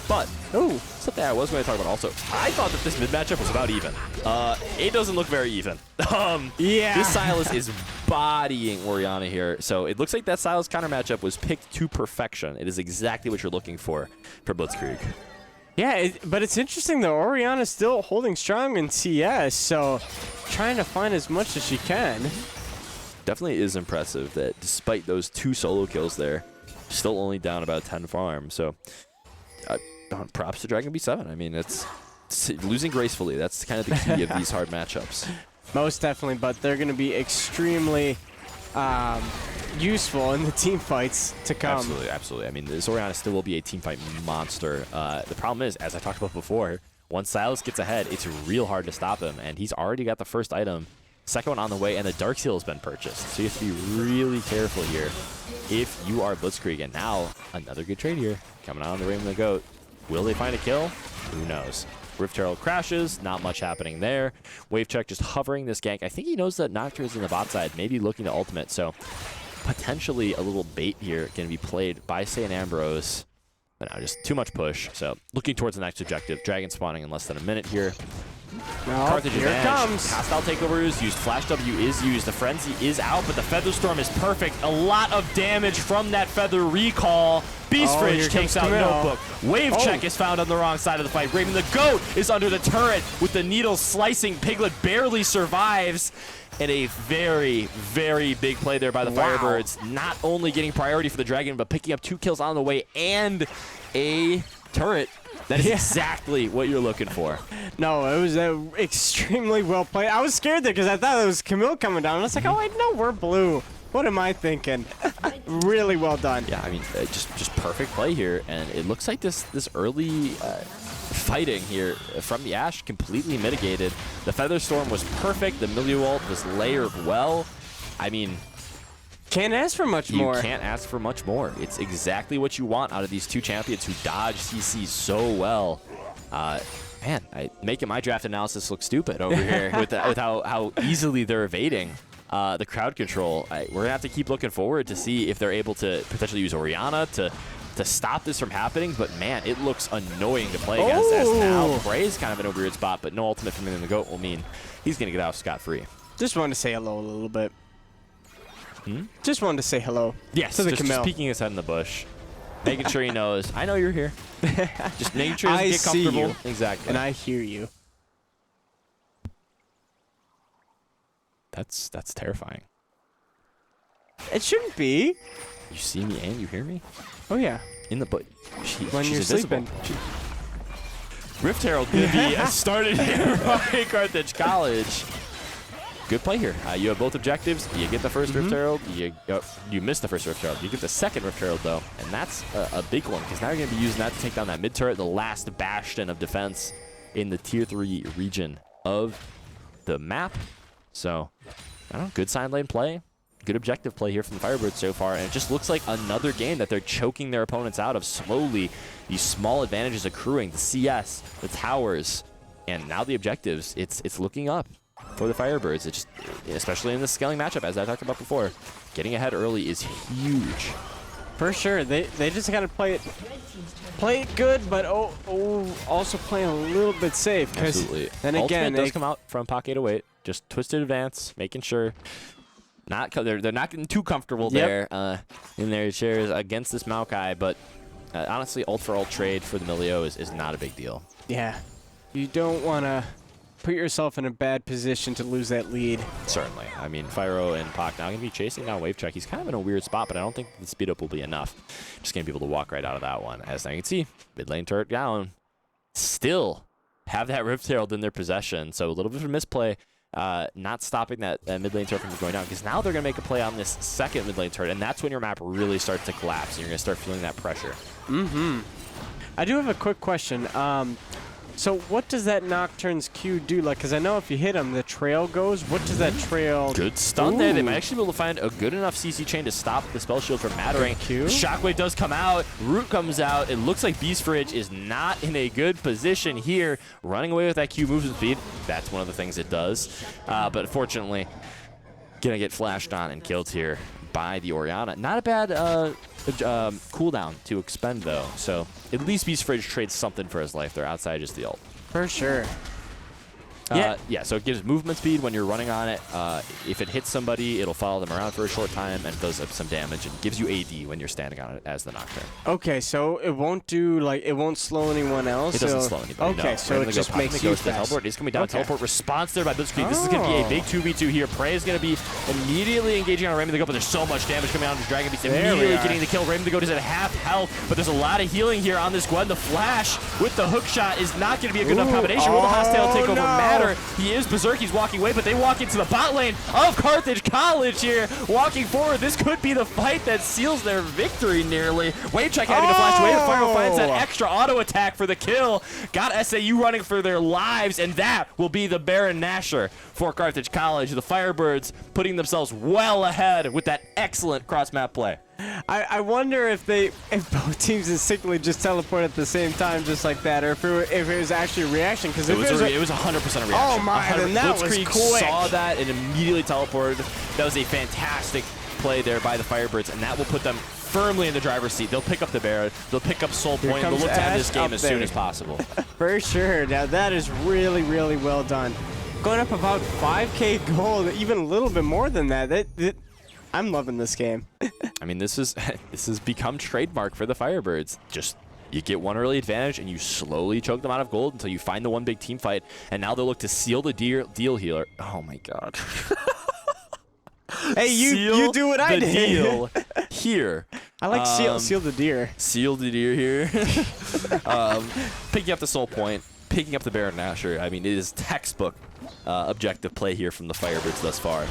But something I was going to talk about also, I thought that this mid matchup was about even. It doesn't look very even. This Sylas is bodying Orianna here. So it looks like that Sylas counter matchup was picked to perfection. It is exactly what you're looking for Blitzkrieg. Yeah, but it's interesting though. Orianna's still holding strong in CS, so trying to find as much as she can. Definitely is impressive that despite those 2 solo kills there, still only down about 10 farm. So props to Dragon B7. I mean, it's losing gracefully. That's kind of the key of these hard matchups. Most definitely, but they're going to be extremely useful in the team fights to come. Absolutely, absolutely. I mean, this Orianna still will be a team fight monster. The problem is, as I talked about before, once Sylas gets ahead, it's real hard to stop him, and he's already got the first item Second one on the way, and the Dark Seal has been purchased. So you have to be really careful here if you are Blitzkrieg. And now, another good trade here. Coming out on the Raven the Goat. Will they find a kill? Who knows? Rift Herald crashes, not much happening there. Wave Check just hovering this gank. I think he knows that Nocturne is in the bot side, maybe looking to ultimate. So potentially a little bait here going to be played by, say, an Ambrose. But now just too much push. So looking towards the next objective. Dragon spawning in less than a minute here. Carthage here it comes. Hostile takeover is used. Flash W is used. The Frenzy is out, but the Feather Storm is perfect. A lot of damage from that Feather recall. Beast Fridge takes out Notebook. Wave Check is found on the wrong side of the fight. Raven the Goat is under the turret with the needle slicing. Piglet barely survives. And a very, very big play there by the Firebirds. Not only getting priority for the Dragon, but picking up 2 kills on the way and a turret. That is exactly what you're looking for. No, it was extremely well played. I was scared there because I thought it was Camille coming down. I was like, oh, wait, no, we're blue. What am I thinking? Really well done. Yeah, I mean, just perfect play here. And it looks like this early fighting here from the Ashe completely mitigated. The Feather Storm was perfect. The Milieu ult was layered well. I mean, can't ask for much more. You can't ask for much more. It's exactly what you want out of these 2 champions who dodge CC so well. Man, making my draft analysis look stupid over here with how easily they're evading the crowd control. We're going to have to keep looking forward to see if they're able to potentially use Orianna to stop this from happening. But, man, it looks annoying to play against as now. Prey's kind of in a weird spot, but no ultimate from him. The Goat will mean he's going to get out scot-free. Just wanted to say hello a little bit. Just wanted to say hello. Yes, to the just peeking his head in the bush. Making sure he knows, I know you're here. Just making sure he doesn't get comfortable. See you. Exactly. And I hear you. That's terrifying. It shouldn't be. You see me and you hear me? Oh, yeah. In the butt. When you're invisible. sleeping. Rift Herald going to be started here by Carthage College. Good play here. You have both objectives. You get the first Rift Herald. You miss the first Rift Herald. You get the second Rift Herald, though. And that's a big one, because now you're going to be using that to take down that mid turret, the last bastion of defense in the Tier 3 region of the map. So, I don't know, good side lane play. Good objective play here from the Firebirds so far. And it just looks like another game that they're choking their opponents out of slowly. These small advantages accruing. The CS, the towers, and now the objectives. It's looking up for the Firebirds. It's just, especially in the scaling matchup, as I talked about before, getting ahead early is huge. For sure. They just got to play it good, but also play a little bit safe. Absolutely. Then again, Ultimate does come out from Pocket 808. Just twisted advance, making sure they're not getting too comfortable there in their chairs against this Maokai. But honestly, ult for ult trade for the Milieu is not a big deal. Yeah. You don't want to put yourself in a bad position to lose that lead. Certainly. I mean, Fyro and Pac now going to be chasing down Wave Check. He's kind of in a weird spot, but I don't think the speed up will be enough. Just going to be able to walk right out of that one. As now you can see, mid lane turret down. Still have that Rift Herald in their possession. So a little bit of a misplay. Not stopping that mid lane turret from going down, because now they're going to make a play on this second mid lane turret, and that's when your map really starts to collapse, and you're going to start feeling that pressure. I do have a quick question. So what does that Nocturne's Q do? Like, because I know if you hit him, the trail goes. What does that trail do? Good stun there. They might actually be able to find a good enough CC chain to stop the spell shield from mattering. Shockwave does come out. Root comes out. It looks like Beast Fridge is not in a good position here. Running away with that Q movement speed. That's one of the things it does. But unfortunately, gonna get flashed on and killed here by the Orianna. Not a bad cooldown to expend, though. So at least Beast Fridge trades something for his life there outside just the ult. For sure. Yeah, so it gives movement speed when you're running on it. If it hits somebody, it'll follow them around for a short time and does some damage, and gives you AD when you're standing on it as the Nocturne. Okay, so it won't do, like, it won't slow anyone else? It doesn't slow anybody, Okay, no. so it just makes you fast. Teleport. It's going to be down teleport response there by Blitzkrieg. This is going to be a big 2v2 here. Prey is going to be immediately engaging on Raven the Goat, but there's so much damage coming out of his Dragon Beast. Immediately getting the kill. Raven the Goat is at half health, but there's a lot of healing here on this Gwen. The flash with the hook shot is not going to be a good enough combination. Will the hostile takeover matter? better. He is Berserk. He's walking away, but they walk into the bot lane of Carthage College here. Walking forward. This could be the fight that seals their victory nearly. Wave check having to flash away. Fire finds that extra auto attack for the kill. Got SAU running for their lives, and that will be the Baron Nashor for Carthage College. The Firebirds putting themselves well ahead with that excellent cross-map play. I wonder if both teams instinctively just teleport at the same time, just like that, or if it was actually a reaction. Because it was 100% a reaction. Oh my! Then that was quick. Saw that and immediately teleported. That was a fantastic play there by the Firebirds, and that will put them firmly in the driver's seat. They'll pick up the Baron. They'll pick up Soul Point. They'll look to end this game as soon as possible. For sure. Now that is really, really well done. Going up about 5K gold, even a little bit more than that. I'm loving this game. I mean, this has become trademark for the Firebirds. Just you get one early advantage and you slowly choke them out of gold until you find the one big team fight, and now they'll look to seal the deal here. Oh my God. Hey, you do what I did. Deal here. I like seal the deer. Seal the deer here. Picking up the Soul Point, picking up the Baron Nashor. I mean, it is textbook objective play here from the Firebirds thus far.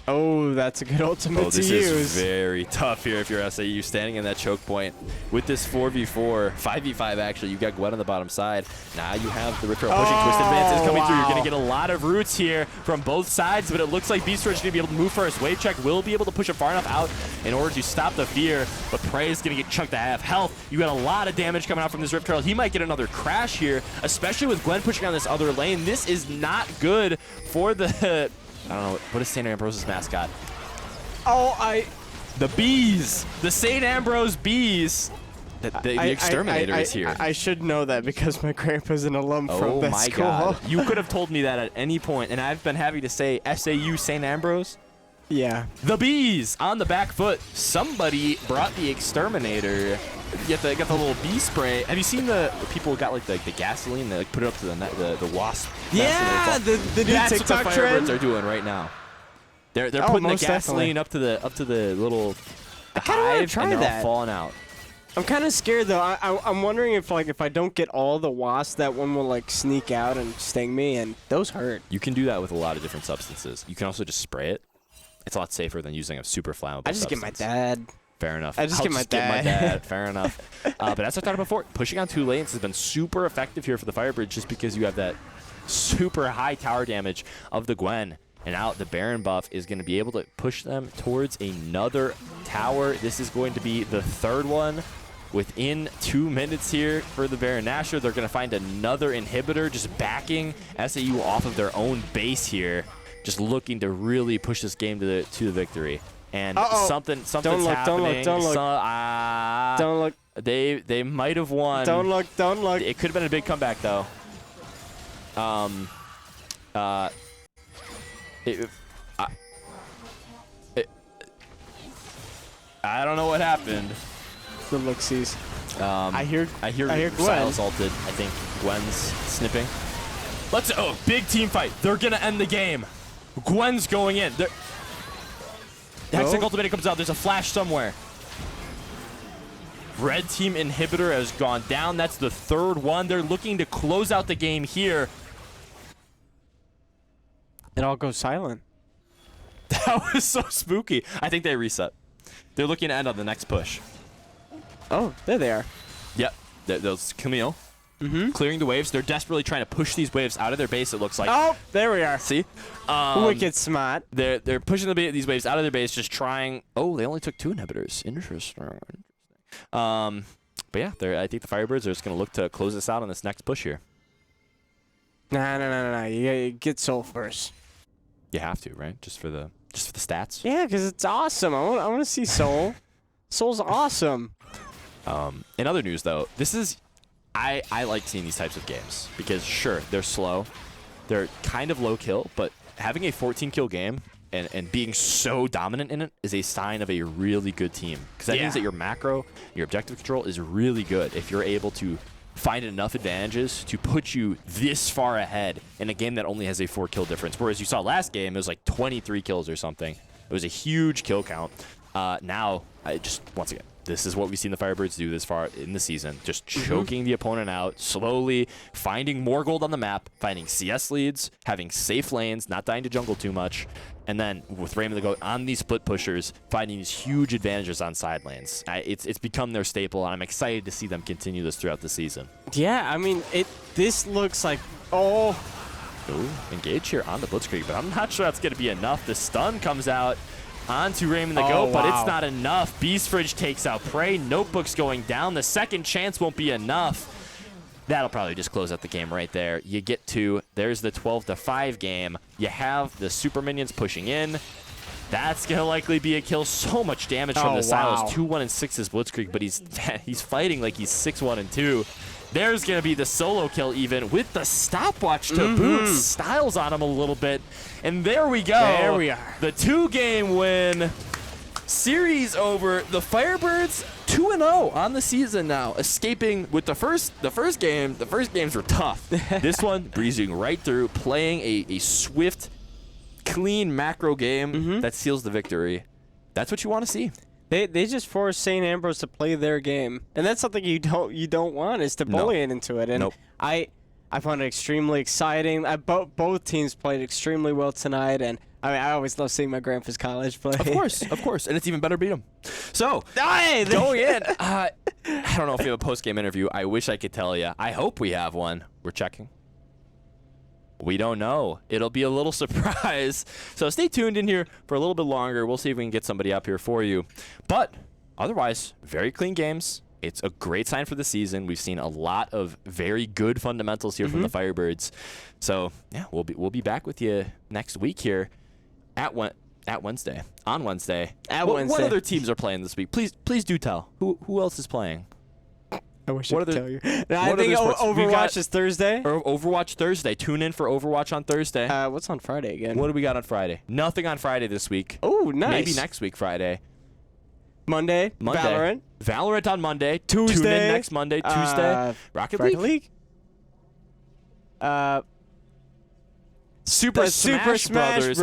Oh, that's a good ultimate to use. This is very tough here if you're SAU standing in that choke point. With this 4v4, 5v5 actually, you've got Gwen on the bottom side. Now you have the Rip Trail pushing Twisted Advances coming through. You're going to get a lot of roots here from both sides, but it looks like Beast Forge is going to be able to move first. Wave Check will be able to push it far enough out in order to stop the fear, but Prey is going to get chunked to half health. You got a lot of damage coming out from this Rip Trail. He might get another crash here, especially with Gwen pushing on this other lane. This is not good for the... I don't know, what is St. Ambrose's mascot? The bees! The St. Ambrose bees! The exterminator is here. I should know that because my grandpa's an alum from that school. Oh my God. You could have told me that at any point, and I've been having to say SAU St. Ambrose. Yeah. The bees on the back foot. Somebody brought the exterminator. You got the little bee spray. Have you seen the people who got like the gasoline? They like put it up to the wasp. Yeah, the new That's TikTok what the trend. Firebirds are doing right now. They're putting the gasoline up to the little hive, and they're all falling out. I'm kind of scared though. I'm wondering if I don't get all the wasps, that one will like sneak out and sting me, and those hurt. You can do that with a lot of different substances. You can also just spray it. It's a lot safer than using a super flammable I just substance. get my dad. Fair enough. I just get my dad. Fair enough. But as I thought before, pushing on 2 lanes has been super effective here for the Firebirds just because you have that super high tower damage of the Gwen. And now the Baron buff is going to be able to push them towards another tower. This is going to be the 3rd one within 2 minutes here for the Baron Nashor. They're going to find another inhibitor just backing SAU off of their own base here. Just looking to really push this game to the victory. And something's happening. Don't look. Don't look. They might have won. Don't look. It could have been a big comeback though. I don't know what happened. The look-sees. I hear Gwen. Silas ulted. I think Gwen's snipping. Big team fight. They're gonna end the game. Gwen's going in. Hextech ultimate comes out. There's a flash somewhere. Red team inhibitor has gone down. That's the 3rd one. They're looking to close out the game here. It all goes silent. That was so spooky. I think they reset. They're looking to end on the next push. Oh, there they are. Yep. Those Camille. Clearing the waves. They're desperately trying to push these waves out of their base, it looks like. Oh, there we are. See? Wicked smart. They're pushing these waves out of their base, just trying. Oh, they only took 2 inhibitors. Interesting. But yeah, I think the Firebirds are just going to look to close this out on this next push here. Nah. You get Soul first. You have to, right? Just for the stats. Yeah, because it's awesome. I want to see Soul. Soul's awesome. In other news, though, this is... I like seeing these types of games because, sure, they're slow. They're kind of low kill, but having a 14-kill game and being so dominant in it is a sign of a really good team because that means that your macro, your objective control is really good if you're able to find enough advantages to put you this far ahead in a game that only has a 4-kill difference. Whereas you saw last game, it was like 23 kills or something. It was a huge kill count. Now, once again, this is what we've seen the Firebirds do this far in the season. Just choking the opponent out, slowly finding more gold on the map, finding CS leads, having safe lanes, not dying to jungle too much, and then with Raymond the GOAT on these split pushers, finding these huge advantages on side lanes. It's become their staple, and I'm excited to see them continue this throughout the season. Yeah, I mean, this looks like, oh. Ooh, engage here on the Blitzkrieg, but I'm not sure that's going to be enough. The stun comes out onto Raymond the GOAT, but it's not enough. Beast Fridge takes out Prey. Notebook's going down. The second chance won't be enough. That'll probably just close out the game right there. You get to, there's the 12-5 game. You have the super minions pushing in. That's going to likely be a kill. So much damage from the Silos. 2-1 and 6 is Blitzkrieg, but he's fighting like he's 6-1 and 2. There's going to be the solo kill even with the stopwatch to boot. Styles on him a little bit. And there we go. There we are. The 2-game win. Series over. The Firebirds 2-0 on the season now. Escaping with the first game. The first games were tough. This one breezing right through, playing a swift, clean macro game that seals the victory. That's what you want to see. They just forced St. Ambrose to play their game, and that's something you don't want, is to bully it into it. And I found it extremely exciting. Both teams played extremely well tonight, and I mean, I always love seeing my grandpa's college play. Of course, and it's even better to beat them. So going in, I don't know if we have a post game interview. I wish I could tell you. I hope we have one. We're checking. We don't know. It'll be a little surprise. So stay tuned in here for a little bit longer. We'll see if we can get somebody up here for you. But otherwise, very clean games. It's a great sign for the season. We've seen a lot of very good fundamentals here from the Firebirds. So yeah, we'll be back with you next week here on Wednesday. What other teams are playing this week? Please do tell. Who else is playing? I wish I could tell you. No, I what think other sports? Overwatch is Thursday. Overwatch Thursday. Tune in for Overwatch on Thursday. What's on Friday again? What do we got on Friday? Nothing on Friday this week. Oh, nice. Maybe next week, Friday. Monday. Valorant on Monday. Tuesday. Tune in next Monday. Tuesday. Rocket League. Super Smash Brothers.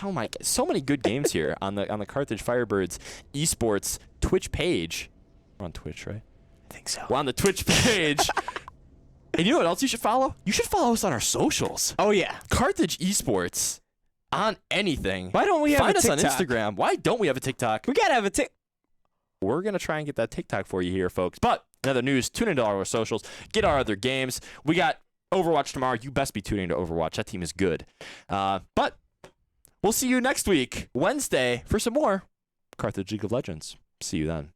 Oh my! So many good games here on the Carthage Firebirds esports Twitch page. We're on Twitch, right? I think so. We're on the Twitch page. And you know what else you should follow? You should follow us on our socials. Oh, yeah. Carthage Esports on anything. Why don't we have Find a us on TikTok? Instagram. Why don't we have a TikTok? We got to have a TikTok. We're going to try and get that TikTok for you here, folks. But in other news, tune into our socials. Get our other games. We got Overwatch tomorrow. You best be tuning to Overwatch. That team is good. But we'll see you next week, Wednesday, for some more Carthage League of Legends. See you then.